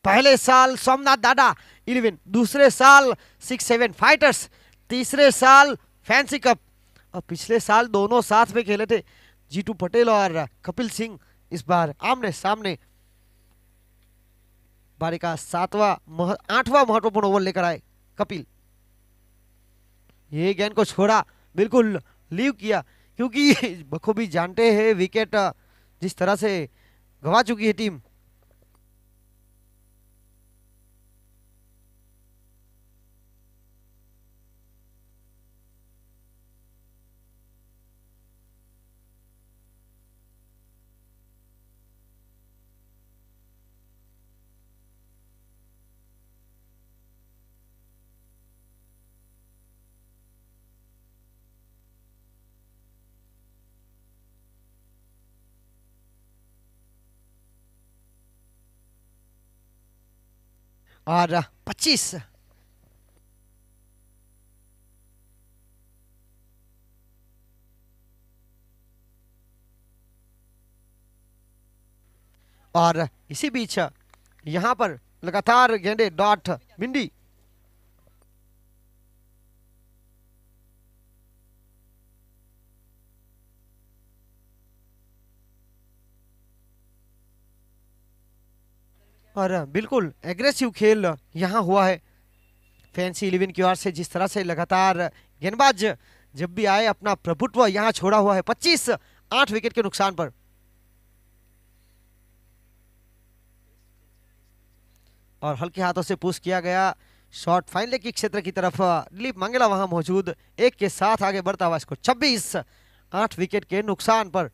[SPEAKER 1] पहले साल सोमनाथ दादा 11, दूसरे साल 6-7 फाइटर्स, तीसरे साल फैंसी कप, और पिछले साल दोनों साथ में खेले थे जीतू पटेल और कपिल सिंह। इस बार आमने सामने पारी का 8वां महत्वपूर्ण ओवर लेकर आए कपिल। ये गेंद को छोड़ा, बिल्कुल लीव किया, क्योंकि बखूबी जानते हैं विकेट जिस तरह से गंवा चुकी है टीम। और 25, और इसी बीच यहां पर लगातार गेंदे डॉट मिंडी। और बिल्कुल एग्रेसिव खेल यहां हुआ है फैंसी 11 की ओर से। जिस तरह से लगातार गेंदबाज जब भी आए अपना प्रभुत्व यहां छोड़ा हुआ है। 25, 8 विकेट के नुकसान पर। और हल्के हाथों से पुश किया गया शॉट फाइनल की क्षेत्र की तरफ। दिलीप मंगेला वहां मौजूद, एक के साथ आगे बढ़ता हुआ इसको 26, 8 विकेट के नुकसान पर।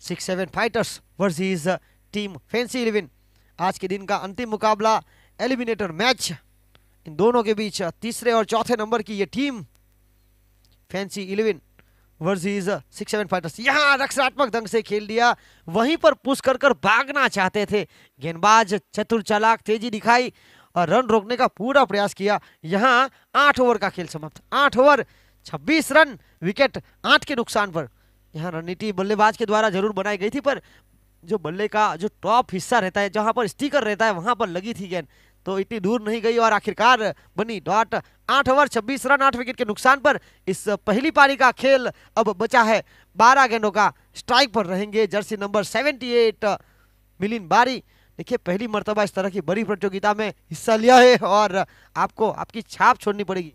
[SPEAKER 1] 6-7 फाइटर्स वर्सेस टीम फैंसी 11। आज के दिन का अंतिम मुकाबला, एलिमिनेटर मैच, इन दोनों के बीच तीसरे और चौथे नंबर की ये टीम फैंसी 11 वर्सेस 6-7 फाइटर्स। यहां रक्षात्मक ढंग से खेल दिया, वहीं पर पुश कर कर भागना चाहते थे गेंदबाज, चतुर चालाक तेजी दिखाई और रन रोकने का पूरा प्रयास किया। यहां 8 ओवर का खेल समाप्त। 8 ओवर 26 रन, विकेट 8 के नुकसान पर। यहां रणनीति बल्लेबाज के द्वारा जरूर बनाई गई थी, पर जो बल्ले का जो टॉप हिस्सा रहता है, जहां पर स्टिकर रहता है, वहां पर लगी थी गेंद, तो इतनी दूर नहीं गई और आखिरकार बनी डॉट। 8 ओवर 26 रन, 8 विकेट के नुकसान पर इस पहली पारी का खेल अब बचा है 12 गेंदों का। स्ट्राइक पर रहेंगे जर्सी नंबर 78 मिलिंद बारी। देखिए पहली मर्तबा इस तरह की बड़ी प्रतियोगिता में हिस्सा लिया है और आपको आपकी छाप छोड़नी पड़ेगी।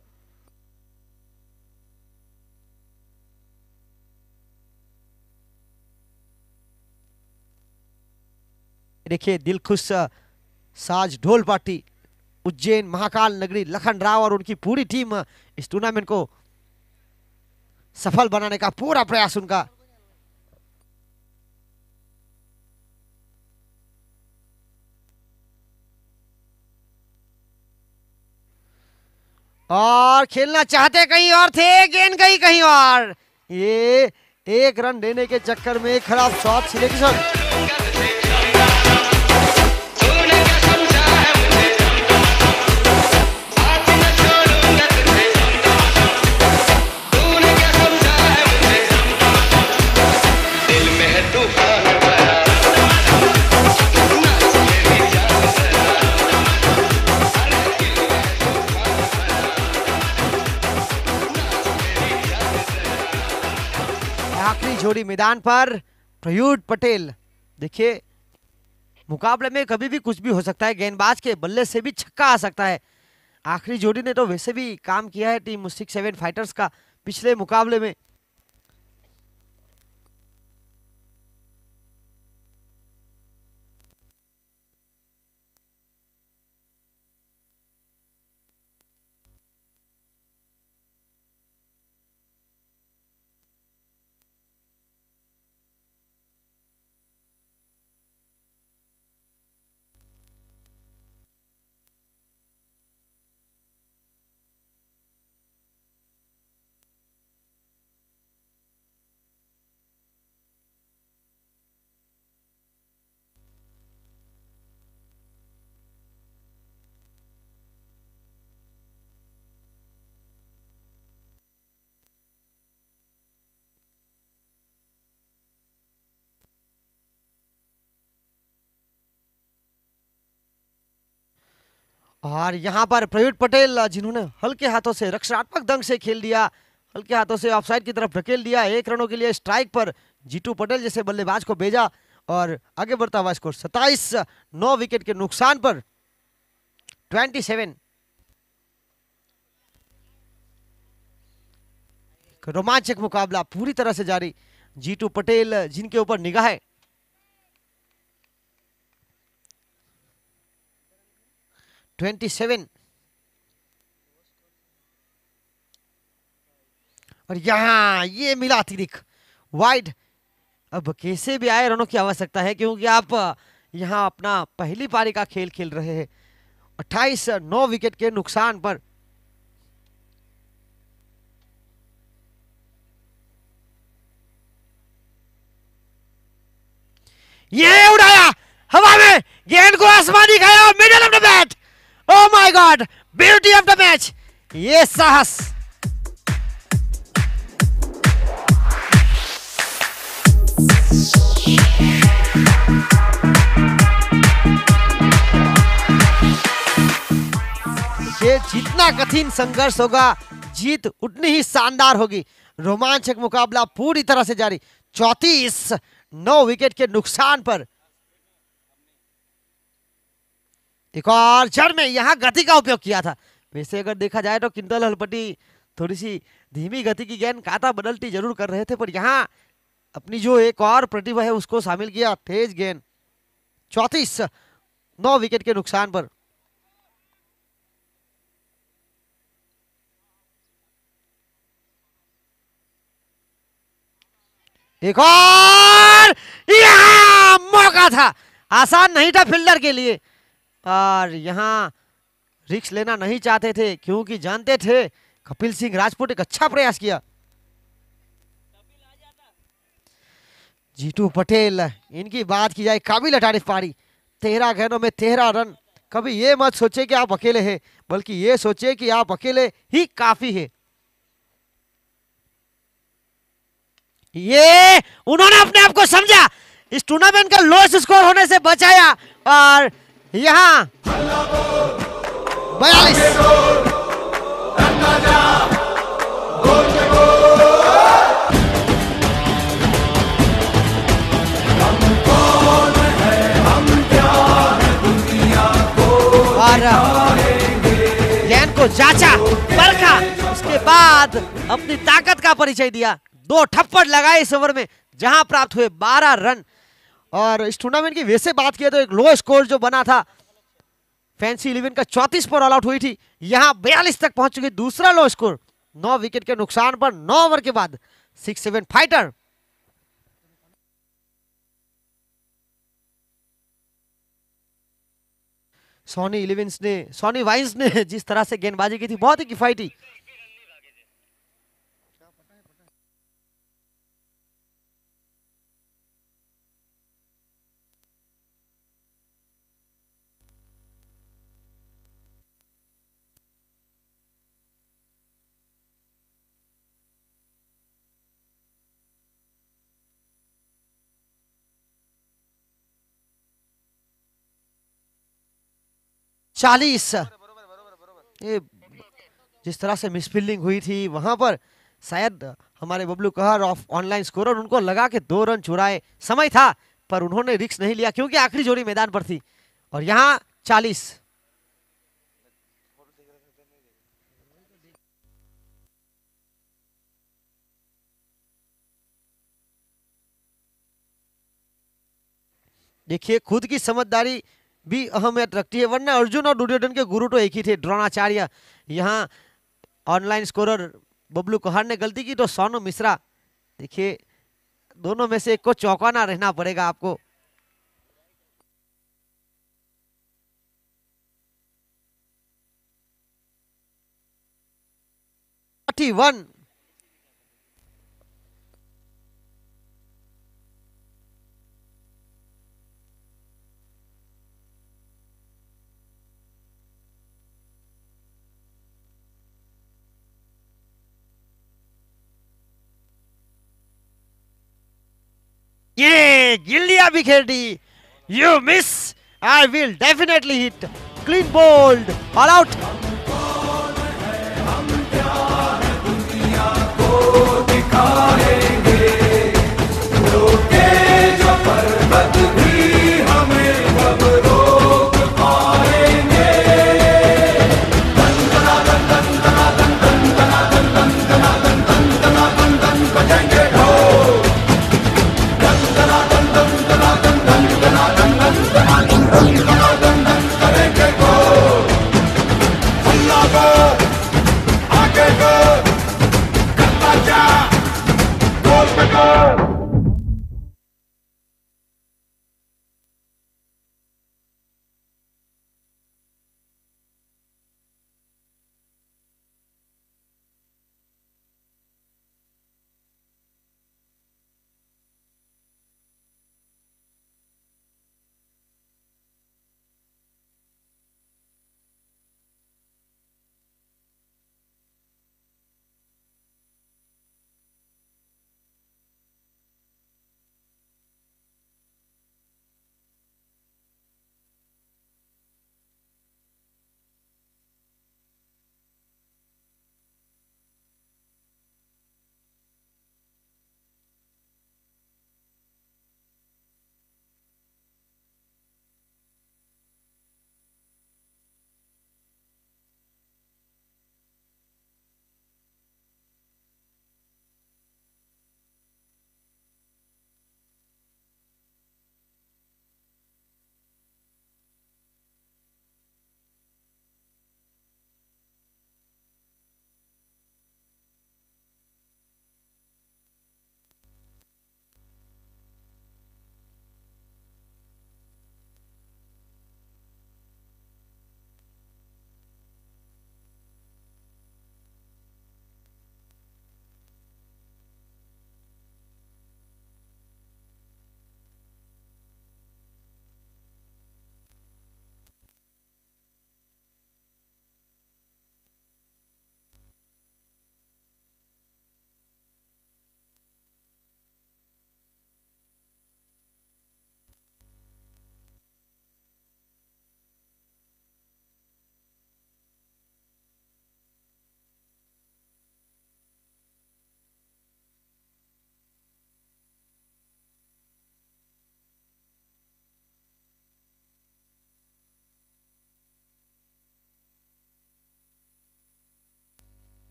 [SPEAKER 1] देखिए दिलखुश साज ढोल पार्टी उज्जैन महाकाल नगरी लखन राव और उनकी पूरी टीम इस टूर्नामेंट को सफल बनाने का पूरा प्रयास उनका। और खेलना चाहते कहीं और थे, गेंद गई कहीं और। ये एक रन देने के चक्कर में खराब शॉट सिलेक्शन। आखिरी जोड़ी मैदान पर प्रयुट पटेल। देखिए मुकाबले में कभी भी कुछ भी हो सकता है, गेंदबाज के बल्ले से भी छक्का आ सकता है। आखिरी जोड़ी ने तो वैसे भी काम किया है टीम 6-7 फाइटर्स का पिछले मुकाबले में। और यहां पर प्रयुट पटेल जिन्होंने हल्के हाथों से रक्षात्मक ढंग से खेल दिया, हल्के हाथों से ऑफसाइड की तरफ धकेल दिया। 1 रनों के लिए स्ट्राइक पर जीतू पटेल जैसे बल्लेबाज को भेजा और आगे बढ़ता हुआ स्कोर 27। 9 विकेट के नुकसान पर 27। रोमांचक मुकाबला पूरी तरह से जारी। जीतू पटेल जिनके ऊपर निगाह है, और यहां ये मिला अतिरिक्त वाइड। अब कैसे भी आए रनों की आवश्यकता है क्योंकि आप यहां अपना पहली पारी का खेल खेल रहे हैं। 28। 9 विकेट के नुकसान पर ये उड़ाया हवा में, गेंद को आसमान दिखाया और middle of the bat. Oh my God, beauty of the match. ये साहस। ये जितना कठिन संघर्ष होगा, जीत उतनी ही शानदार होगी। रोमांचक मुकाबला पूरी तरह से जारी। 34। 9 विकेट के नुकसान पर एक और जड़ में यहां गति का उपयोग किया था। वैसे अगर देखा जाए तो किंतल हलपटी थोड़ी सी धीमी गति की गेंद काटा बदलती जरूर कर रहे थे, पर यहां अपनी जो एक और प्रतिभा है उसको शामिल किया। तेज गेंद। 34। 9 विकेट के नुकसान पर एक और यहां मौका था, आसान नहीं था फील्डर के लिए। और यहां रिस्क लेना नहीं चाहते थे क्योंकि जानते थे कपिल सिंह राजपूत एक अच्छा प्रयास किया। जीतू पटेल, इनकी बात की जाए काबिल तारीफ पारी। 13 गेंदों में 13 रन। कभी ये मत सोचे कि आप अकेले हैं, बल्कि ये सोचे कि आप अकेले ही काफी है। ये उन्होंने अपने आप को समझा, इस टूर्नामेंट का लोएस्ट स्कोर होने से बचाया। और यहां 42। और गेंद को जांचा, परखा, उसके बाद अपनी ताकत का परिचय दिया। 2 ठप्पड़ लगाए इस ओवर में, जहां प्राप्त हुए 12 रन। और इस टूर्नामेंट की वैसे बात किया तो एक लो स्कोर जो बना था फैंसी 11 का 34 पर ऑल आउट हुई थी, यहां 42 तक पहुंच चुकी, दूसरा लो स्कोर 9 विकेट के नुकसान पर 9 ओवर के बाद 6-7 फाइटर। सॉनी वाइन्स ने जिस तरह से गेंदबाजी की थी बहुत ही किफायती। चालीस, ये जिस तरह से मिसफील्डिंग हुई थी वहां पर शायद हमारे बबलू कहर ऑफ ऑनलाइन स्कोरर उनको लगा के 2 रन चुराए, समय था पर उन्होंने रिस्क नहीं लिया क्योंकि आखिरी जोड़ी मैदान पर थी। और यहां 40, देखिए खुद की समझदारी भी अहमियत रखती है, वरना अर्जुन और दुर्योधन के गुरु तो एक ही थे, द्रोणाचार्य। यहाँ ऑनलाइन स्कोरर बबलू कहर ने गलती की तो सोनू मिश्रा, देखिए दोनों में से एक को चौंकाना रहना पड़ेगा आपको। 41, ये गिल्लियां बिखेर दी, you miss, I will definitely hit, clean bowled, all out.
[SPEAKER 2] दिखाएंगे रोके जो पर्वत भी हमें कब रोक पाएंगे। दन दना दन दन दना दन दन दना दन दन दना दन दन दना दन दन बजेंगे ढोल। दन दना दन दन दना दन दन दना दन दन दना दन दन दना दन दन करेंगे गोल।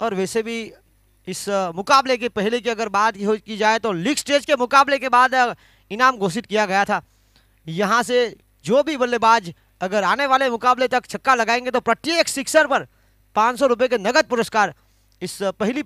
[SPEAKER 1] और वैसे भी इस मुकाबले के पहले की अगर बात की जाए तो लीग स्टेज के मुकाबले के बाद इनाम घोषित किया गया था। यहाँ से जो भी बल्लेबाज अगर आने वाले मुकाबले तक छक्का लगाएंगे तो प्रत्येक सिक्सर पर 500 रुपए के नगद पुरस्कार। इस पहली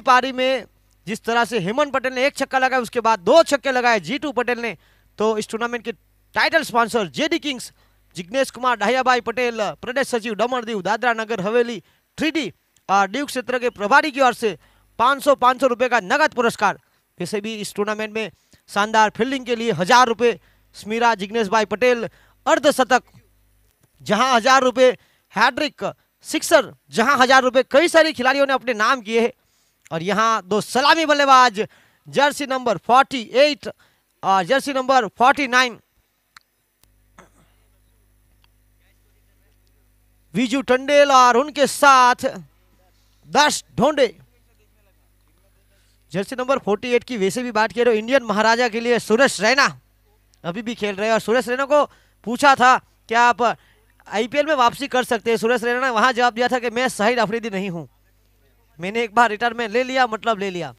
[SPEAKER 1] पारी में जिस तरह से हेमंत पटेल ने 1 छक्का लगाया, उसके बाद 2 छक्के लगाए जीतू पटेल ने, तो इस टूर्नामेंट के title sponsor JD Kings, Jignesh Kumar ढाहियाभाई Patel, प्रदेश सचिव दमन-दीव दादरा नगर हवेली 3D और दीव क्षेत्र के प्रभारी की ओर से 500 रुपए का नगद पुरस्कार। वैसे भी इस टूर्नामेंट में शानदार फील्डिंग के लिए 1000 रुपए स्मीरा जिग्नेश भाई पटेल, अर्धशतक जहां 1000 रुपए, हैट्रिक, सिक्सर जहां 1000 रुपए, कई सारे खिलाड़ियों ने अपने नाम किए हैं। और यहां 2 सलामी बल्लेबाज जर्सी नंबर 48 और जर्सी नंबर 49 विजू टंडेल और उनके साथ 10 ढोंडे। जर्सी नंबर 48 की वैसे भी बात करें, इंडियन महाराजा के लिए सुरेश रैना अभी भी खेल रहे हैं। और सुरेश रैना को पूछा था क्या आप आईपीएल में वापसी कर सकते हैं, सुरेश रैना ने वहां जवाब दिया था कि मैं शाहिद अफरीदी नहीं हूं, मैंने एक बार रिटायरमेंट ले लिया, मतलब ले लिया।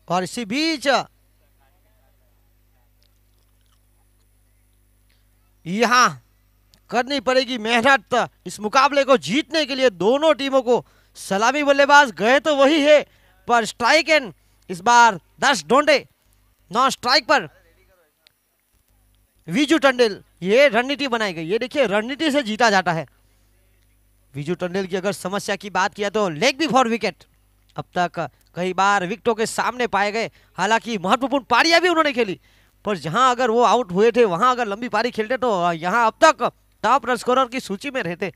[SPEAKER 1] और इसी बीच यहां करनी पड़ेगी मेहनत इस मुकाबले को जीतने के लिए दोनों टीमों को। सलामी बल्लेबाज गए तो वही है, पर स्ट्राइक एंड इस बार 10 ढोंडे, 9 स्ट्राइक पर विजू टंडेल। ये रणनीति बनाई गई, ये देखिए रणनीति से जीता जाता है। विजू टंडेल की अगर समस्या की बात किया तो लेग भी फॉर विकेट, अब तक कई बार विकेटों के सामने पाए गए। हालांकि महत्वपूर्ण पारियां भी उन्होंने खेली, पर जहां अगर वो आउट हुए थे वहां अगर लंबी पारी खेलते तो यहां अब तक टॉप रन स्कोरर की सूची में रहते,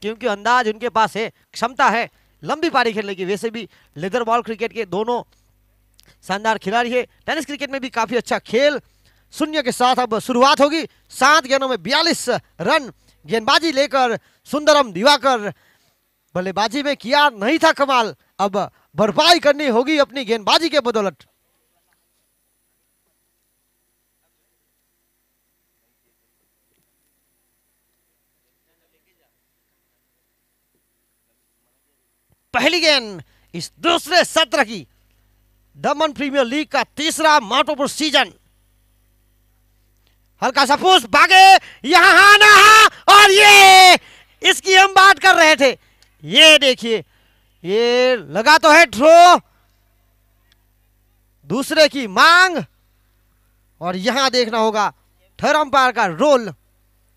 [SPEAKER 1] क्योंकि अंदाज उनके पास है, क्षमता है लंबी पारी खेलने की। वैसे भी लेदर बॉल क्रिकेट के दोनों शानदार खिलाड़ी है। टेनिस क्रिकेट में भी काफी अच्छा खेल। 0 के साथ अब शुरुआत होगी। 7 गेंदों में 42 रन गेंदबाजी लेकर सुंदरम दिवाकर। बल्लेबाजी में किया नहीं था कमाल, अब भरपाई करनी होगी अपनी गेंदबाजी के बदौलत। पहली गेंद इस दूसरे सत्र की दमन प्रीमियर लीग का तीसरा महत्वपूर्ण सीजन। हल्का सा पुश, भागे, यहां आना और ये इसकी हम बात कर रहे थे। ये देखिए, ये लगा तो है थ्रो, दूसरे की मांग, और यहां देखना होगा थर्ड अंपायर का रोल।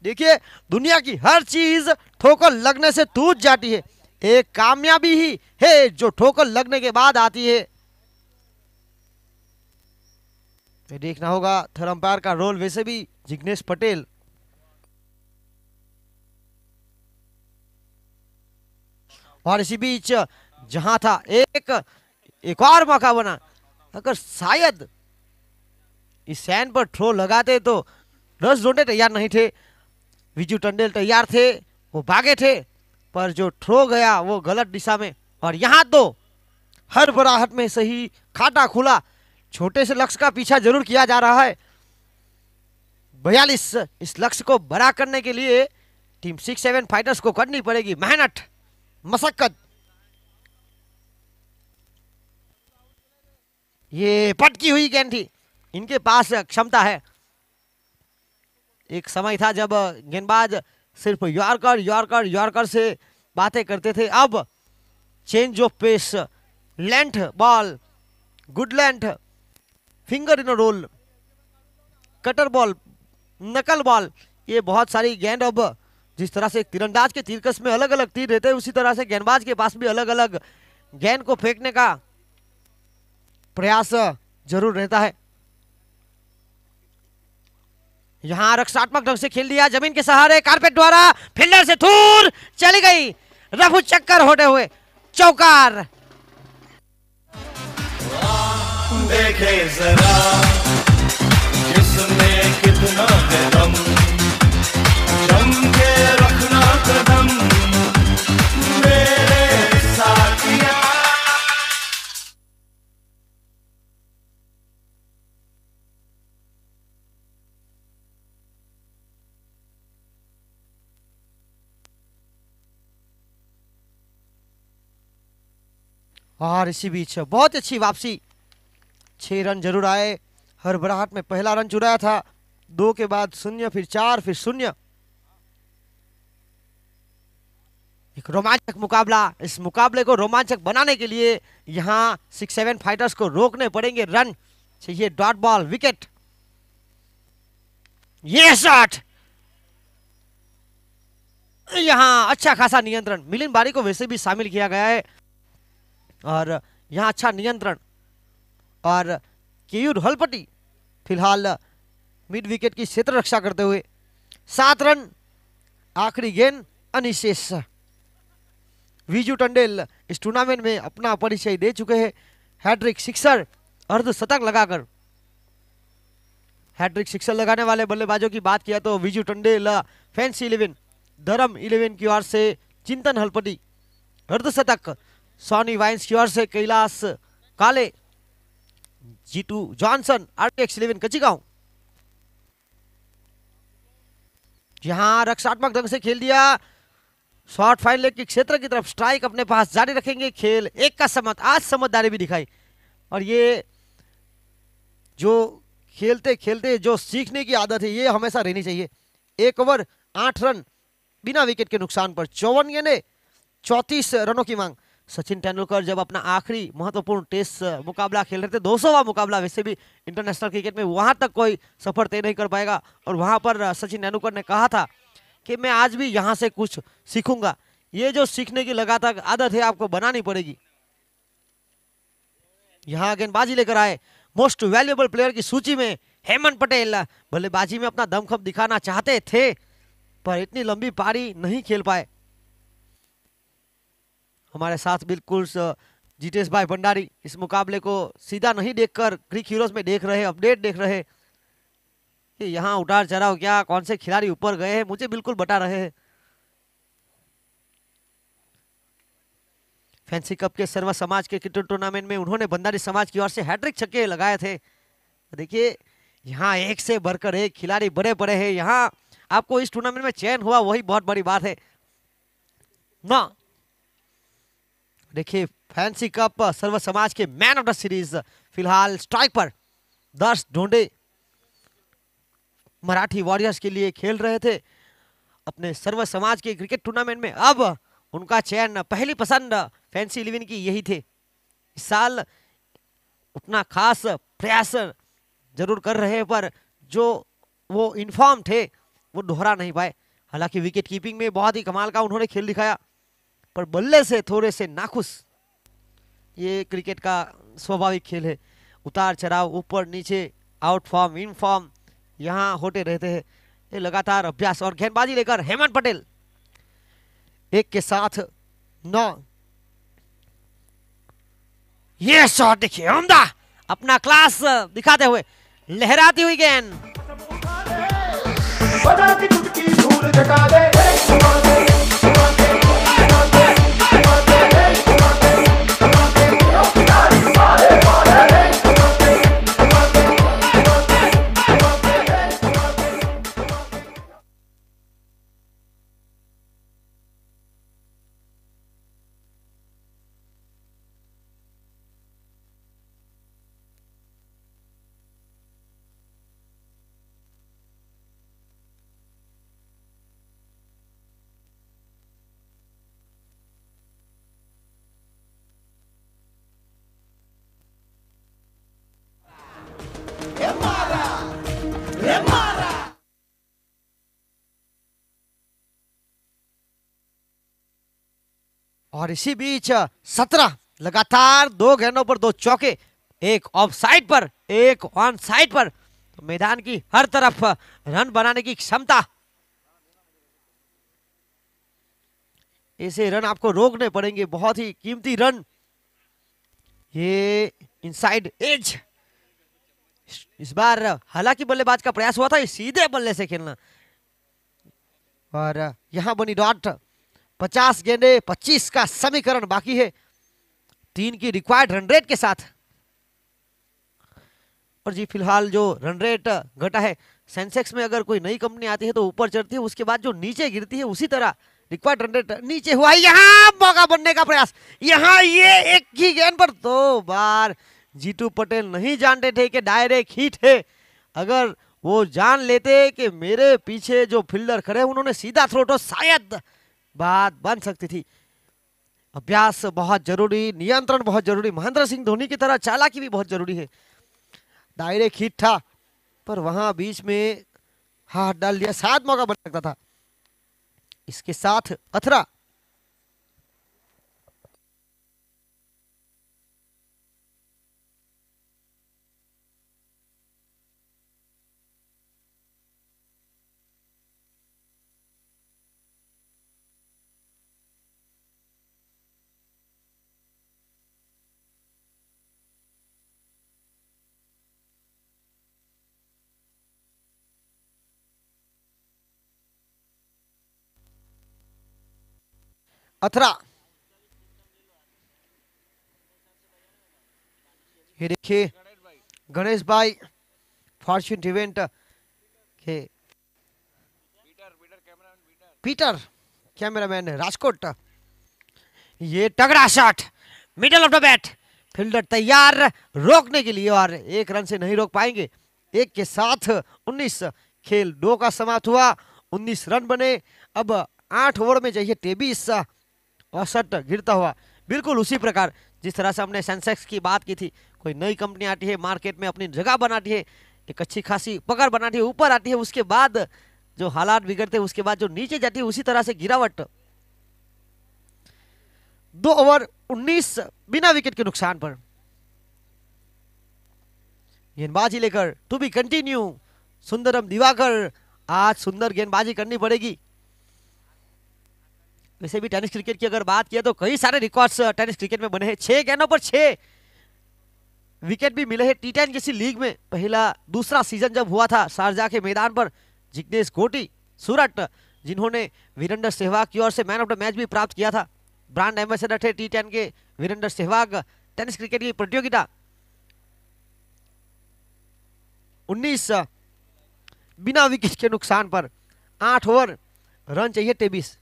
[SPEAKER 1] देखिए दुनिया की हर चीज ठोकर लगने से टूट जाती है, एक कामयाबी ही है जो ठोकर लगने के बाद आती है। तो देखना होगा थर्ड अंपायर का रोल। वैसे भी जिग्नेश पटेल और इसी बीच जहां था एक और मौका बना, अगर शायद इस सैन पर थ्रो लगाते तो 10 ढोंडे तैयार नहीं थे। विजू टंडेल तैयार थे, वो भागे थे, पर जो थ्रो गया वो गलत दिशा में। और यहां तो हर बराहट में सही खाता खुला, छोटे से लक्ष्य का पीछा जरूर किया जा रहा है। 42 इस लक्ष्य को बड़ा करने के लिए टीम 6-7 फाइटर्स को करनी पड़ेगी मेहनत, मशक्कत। ये पटकी हुई गेंद थी, इनके पास क्षमता है। एक समय था जब गेंदबाज सिर्फ यॉर्कर यॉर्कर यॉर्कर से बातें करते थे, अब change of pace, length ball, good length, finger in roll, cutter ball, knuckle ball, ये बहुत सारी गेंद। अब जिस तरह से तीरंदाज के तीरकस में अलग अलग तीर रहते हैं, उसी तरह से गेंदबाज के पास भी अलग अलग गेंद को फेंकने का प्रयास जरूर रहता है। यहां रक्षात्मक ढंग से खेल दिया, जमीन के सहारे कारपेट द्वारा फील्डर से दूर चली गई, रफू चक्कर होते हुए चौकार।
[SPEAKER 2] देखे जरा किसने कितना है दम, जम के रखना कदम मेरे साथिया।
[SPEAKER 1] और इसी बीच बहुत अच्छी वापसी, 6 रन जरूर आए। हड़बड़ाहट में पहला रन चुराया था, 2 के बाद 0, फिर 4, फिर 0। एक रोमांचक मुकाबला। इस मुकाबले को रोमांचक बनाने के लिए यहां 6-7 फाइटर्स को रोकने पड़ेंगे। रन चाहिए, डॉट बॉल, विकेट। ये शॉट, यहां अच्छा खासा नियंत्रण। मिलिंद बारी को वैसे भी शामिल किया गया है और यहां अच्छा नियंत्रण। और केयूर हलपति फिलहाल मिड विकेट की क्षेत्र रक्षा करते हुए 7 रन, आखिरी गेंद अनिशेष। विजू टंडेल इस टूर्नामेंट में अपना परिचय दे चुके हैं। हैट्रिक सिक्सर, अर्धशतक लगाकर। हैट्रिक सिक्सर लगाने वाले बल्लेबाजों की बात किया तो विजू टंडेल फैंसी 11, धर्म 11 की ओर से चिंतन हलपति अर्धशतक, सॉनी वाइन्स की ओर से कैलाश काले, जीतू जॉनसन आरटीएक्स 11 कचिगांव। यहां रक्षात्मक ढंग से खेल दिया, शॉर्ट फाइन लेग के क्षेत्र की तरफ स्ट्राइक अपने पास जारी रखेंगे। खेल 1 का समत, आज समझदारी भी दिखाई। और ये जो खेलते खेलते जो सीखने की आदत है ये हमेशा रहनी चाहिए। 1 ओवर 8 रन बिना विकेट के नुकसान पर, 54 गेंदें, 34 रनों की मांग। सचिन तेंदुलकर जब अपना आखिरी महत्वपूर्ण टेस्ट मुकाबला खेल रहे थे, 200वां मुकाबला, वैसे भी इंटरनेशनल क्रिकेट में वहां तक कोई सफर तय नहीं कर पाएगा। और वहां पर सचिन तेंदुलकर ने कहा था कि मैं आज भी यहां से कुछ सीखूंगा। ये जो सीखने की लगातार आदत है आपको बनानी पड़ेगी। यहां गेंदबाजी लेकर आए मोस्ट वैल्यूएबल प्लेयर की सूची में हेमंत पटेल। बल्लेबाजी में अपना दमखम दिखाना चाहते थे पर इतनी लंबी पारी नहीं खेल पाए। हमारे साथ बिल्कुल जितेश भाई भंडारी इस मुकाबले को सीधा नहीं देखकर क्रिक हीरोज में देख रहे, अपडेट देख रहे कि यहाँ उतार चढ़ाव क्या, कौन से खिलाड़ी ऊपर गए हैं, मुझे बिल्कुल बता रहे हैं। फैंसी कप के सर्व समाज के क्रिकेट टूर्नामेंट में उन्होंने भंडारी समाज की ओर से हैट्रिक छक्के लगाए थे। देखिए यहाँ एक से बढ़कर एक खिलाड़ी बड़े बड़े हैं। यहाँ आपको इस टूर्नामेंट में चयन हुआ वही बहुत बड़ी बात है ना। देखिए फैंसी कप सर्व समाज के मैन ऑफ द सीरीज फिलहाल स्ट्राइक पर 10 ढूंढे मराठी वॉरियर्स के लिए खेल रहे थे अपने सर्व समाज के क्रिकेट टूर्नामेंट में। अब उनका चयन पहली पसंद फैंसी 11 की यही थे। इस साल उतना खास प्रयास जरूर कर रहे हैं पर जो वो इन्फॉर्म थे वो दोहरा नहीं पाए। हालांकि विकेट कीपिंग में बहुत ही कमाल का उन्होंने खेल दिखाया पर बल्ले से थोड़े से नाखुश। ये क्रिकेट का स्वाभाविक खेल है, उतार चढ़ाव, ऊपर नीचे, आउट फॉर्म, इन फॉर्म यहाँ होते रहते हैं। ये लगातार अभ्यास। और गेंदबाजी लेकर हेमंत पटेल 1 के साथ 9। ये शॉट देखिए उम्दा, अपना क्लास दिखाते हुए लहराती हुई गेंद।
[SPEAKER 2] बजा की चुटकी धूल जगा दे,
[SPEAKER 1] और इसी बीच 17 लगातार 2 गेंदों पर 2 चौके, एक ऑफ साइड पर, एक ऑन साइड पर। तो मैदान की हर तरफ रन बनाने की क्षमता। ऐसे रन आपको रोकने पड़ेंगे, बहुत ही कीमती रन। ये इनसाइड एज इस बार हालांकि बल्लेबाज का प्रयास हुआ था सीधे बल्ले से खेलना, और यहां बनी डॉट। 50 गेंदे 25 का समीकरण बाकी है 3 की रिक्वायर्ड रन रेट के साथ। और जी फिलहाल जो रन रेट घटा है, सेंसेक्स में अगर कोई नई कंपनी आती है तो ऊपर चढ़ती है, उसके बाद जो नीचे गिरती है उसी तरह रिक्वायर्ड रन रेट नीचे हुआ। यहाँ मौका बनने का प्रयास, यहाँ ये एक ही गेंद पर 2 बार। जीतू पटेल नहीं जानते थे कि डायरेक्ट हिट है। अगर वो जान लेते कि मेरे पीछे जो फील्डर खड़े उन्होंने सीधा थ्रो तो शायद बात बन सकती थी। अभ्यास बहुत जरूरी, नियंत्रण बहुत जरूरी, महेंद्र सिंह धोनी की तरह चालाकी भी बहुत जरूरी है। डायरेक्ट हिट था पर वहां बीच में हाथ डाल दिया, शायद मौका बन सकता था। इसके साथ अथरा अथरा, ये देखिए गणेश भाई फॉर्च्यून इवेंट के पीटर कैमरामैन राजकोट। ये तगड़ा shot middle of the bat, fielder तैयार रोकने के लिए और 1 रन से नहीं रोक पाएंगे। 1 के साथ 19, खेल 2 का समाप्त हुआ, 19 रन बने। अब 8 ओवर में चाहिए 23 औसत गिरता हुआ, बिल्कुल उसी प्रकार जिस तरह से हमने सेंसेक्स की बात की थी। कोई नई कंपनी आती है, मार्केट में अपनी जगह बनाती है, एक अच्छी खासी पकड़ बनाती है, ऊपर आती है, उसके बाद जो हालात बिगड़ते हैं उसके बाद जो नीचे जाती है उसी तरह से गिरावट। 2 ओवर 19 बिना विकेट के नुकसान पर। गेंदबाजी लेकर to be continue Sundaram Diwakar. आज सुंदर गेंदबाजी करनी पड़ेगी। वैसे भी टेनिस क्रिकेट की अगर बात किया तो कई सारे रिकॉर्ड्स टेनिस क्रिकेट में बने हैं। 6 गेंदों पर 6 विकेट भी मिले हैं टी10 जैसी लीग में। पहला दूसरा सीजन जब हुआ था शारजाह के मैदान पर, जिग्नेश गोटी सूरत जिन्होंने वीरेंद्र सहवाग की ओर से मैन ऑफ द मैच भी प्राप्त किया था। ब्रांड एम्बेसडर थे टी10 के वीरेंद्र सहवाग। टेनिस क्रिकेट की प्रतियोगिता 19 बिना विकेट के नुकसान पर, 8 ओवर रन चाहिए 23।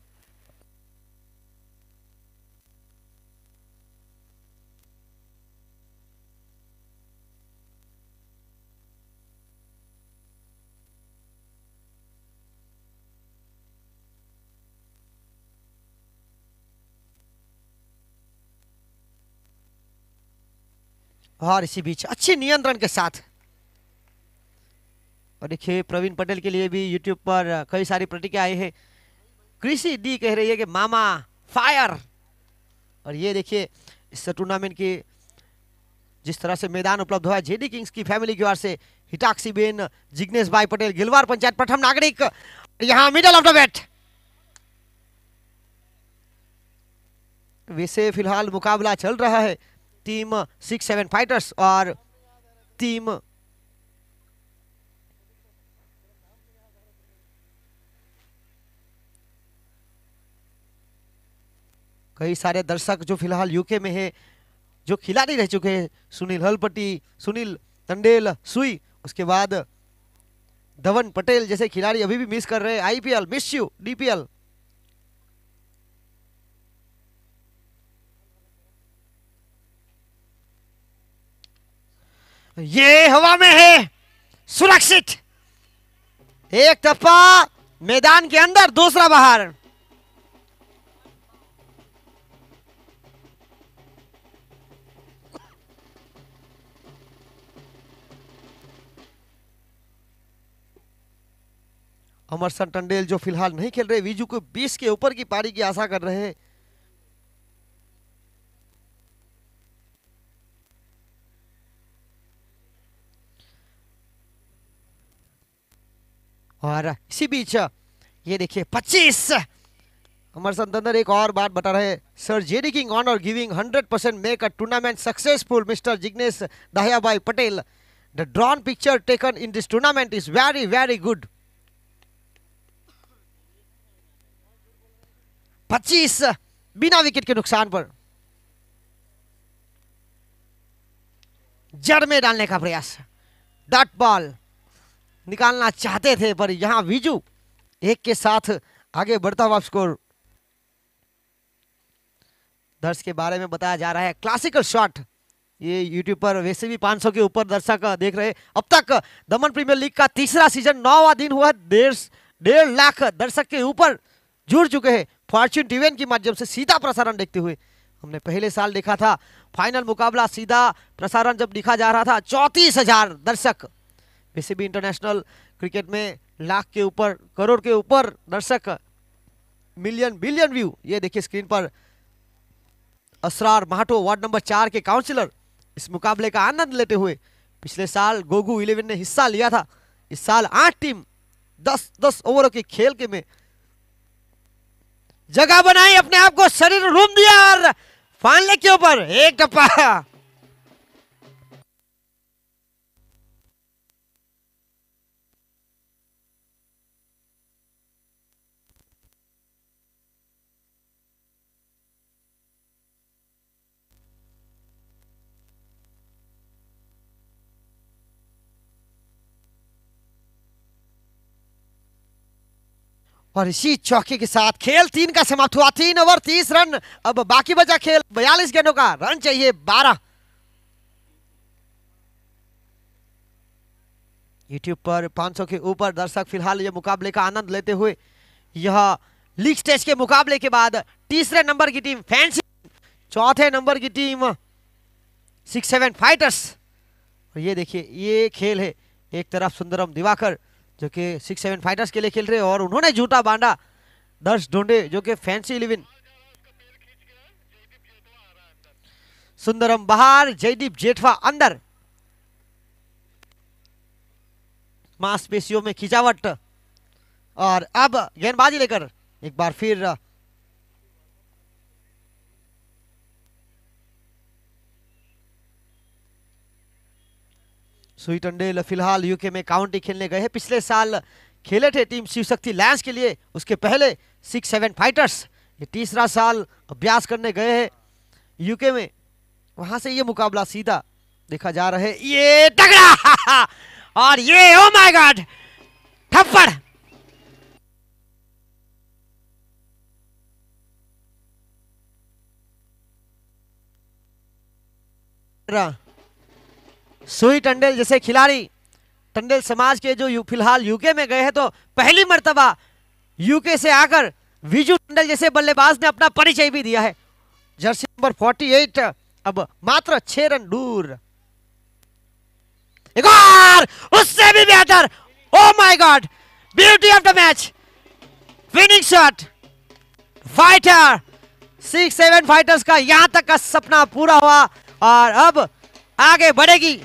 [SPEAKER 1] और इसी बीच अच्छे नियंत्रण के साथ, और देखिए प्रवीण पटेल के लिए भी यूट्यूब पर कई सारी प्रतिक्रिया आई है। कृषि डी कह रही है कि मामा फायर। और ये देखिए इस टूर्नामेंट की जिस तरह से मैदान उपलब्ध हुआ है जेडी किंग्स की फैमिली की ओर से, हिटाक्षी बेन, जिग्नेश भाई पटेल, गिलवार पंचायत प्रथम नागरिक, यहां मिडल ऑफ द बैट। वैसे फिलहाल मुकाबला चल रहा है टीम 6-7 फाइटर्स और टीम कई सारे दर्शक जो फिलहाल यूके में है, जो खिलाड़ी रह चुके हैं, सुनील हलपट्टी, सुनील तंडेल सुई, उसके बाद धवन पटेल जैसे खिलाड़ी अभी भी मिस कर रहे हैं। IPL miss you, DPL. ये हवा में है, सुरक्षित, एक टप्पा मैदान के अंदर, दूसरा बाहर। अमरसन टंडेल जो फिलहाल नहीं खेल रहे, विजू को 20 के ऊपर की पारी की आशा कर रहे हैं। और इसी बीच ये देखिए 25 अमरसन टंडेल एक और बात बता रहे हैं, sir JD King honour giving 100% make a tournament successful mister Jignesh Dahiyabhai Patel. The drawn picture taken in this tournament is very very good. 25 बिना विकेट के नुकसान पर जड़ में डालने का प्रयास। डॉट बॉल निकालना चाहते थे पर यहां विजू एक के साथ आगे बढ़ता हुआ स्कोर। दर्शक के बारे में बताया जा रहा है क्लासिकल शॉट। ये यूट्यूब पर वैसे भी 500 के ऊपर दर्शक देख रहे। अब तक दमन प्रीमियर लीग का तीसरा सीजन 9वां दिन हुआ। 1.5 लाख दर्शक के ऊपर जुड़ चुके हैं फॉर्च्यून टीवी के माध्यम से सीधा प्रसारण देखते हुए। हमने पहले साल देखा था फाइनल मुकाबला सीधा प्रसारण जब दिखा जा रहा था 34,000 दर्शक। वैसे भी इंटरनेशनल क्रिकेट में लाख के ऊपर करोड़ के ऊपर दर्शक, मिलियन बिलियन व्यू। ये देखिए स्क्रीन पर असरार माहटो वार्ड नंबर 4 के काउंसिलर इस मुकाबले का आनंद लेते हुए। पिछले साल गोगू 11 ने हिस्सा लिया था। इस साल 8 टीम 10-10 ओवरों के खेल के में जगह बनाई, अपने आप को शरीर रूम दिया और फाइनल के ऊपर एक टप्पा। और इसी चौके के साथ खेल 3 का समाप्त हुआ। 3 ओवर 30 रन। अब बाकी बचा खेल 42 गेंदों का, रन चाहिए 12। यूट्यूब पर 500 के ऊपर दर्शक फिलहाल ये मुकाबले का आनंद लेते हुए। यह लीग स्टेज के मुकाबले के बाद तीसरे नंबर की टीम फैंसी, चौथे नंबर की टीम 6-7 फाइटर्स। और ये देखिए ये खेल है। एक तरफ सुंदरम दिवाकर जो कि 6-7 फाइटर्स के लिए खेल रहे और उन्होंने झूठा बांधा दर्श ढूंढे जो कि फैंसी 11। सुंदरम बाहर, जयदीप जेठवा अंदर। मांसपेशियों में खिंचावट और अब गेंदबाजी लेकर एक बार फिर सुई टंडेल फिलहाल यूके में काउंटी खेलने गए हैं। पिछले साल खेले थे टीम शिव शक्ति लायंस के लिए, उसके पहले 6-7 फाइटर्स। ये तीसरा साल अभ्यास करने गए हैं यूके में। वहां से ये मुकाबला सीधा देखा जा रहा है। ये तगड़ा और ये ओ माय गॉड थप्पड़। सुई टंडेल जैसे खिलाड़ी, टंडेल समाज के जो फिलहाल यूके में गए हैं, तो पहली मर्तबा यूके से आकर विजू टंडेल जैसे बल्लेबाज ने अपना परिचय भी दिया है। जर्सी नंबर 48 अब मात्र 6 रन दूर। एक और उससे भी बेहतर। Oh my God, beauty of the match, winning shot. Fighter 6-7 fighters का यहां तक का सपना पूरा हुआ और अब आगे बढ़ेगी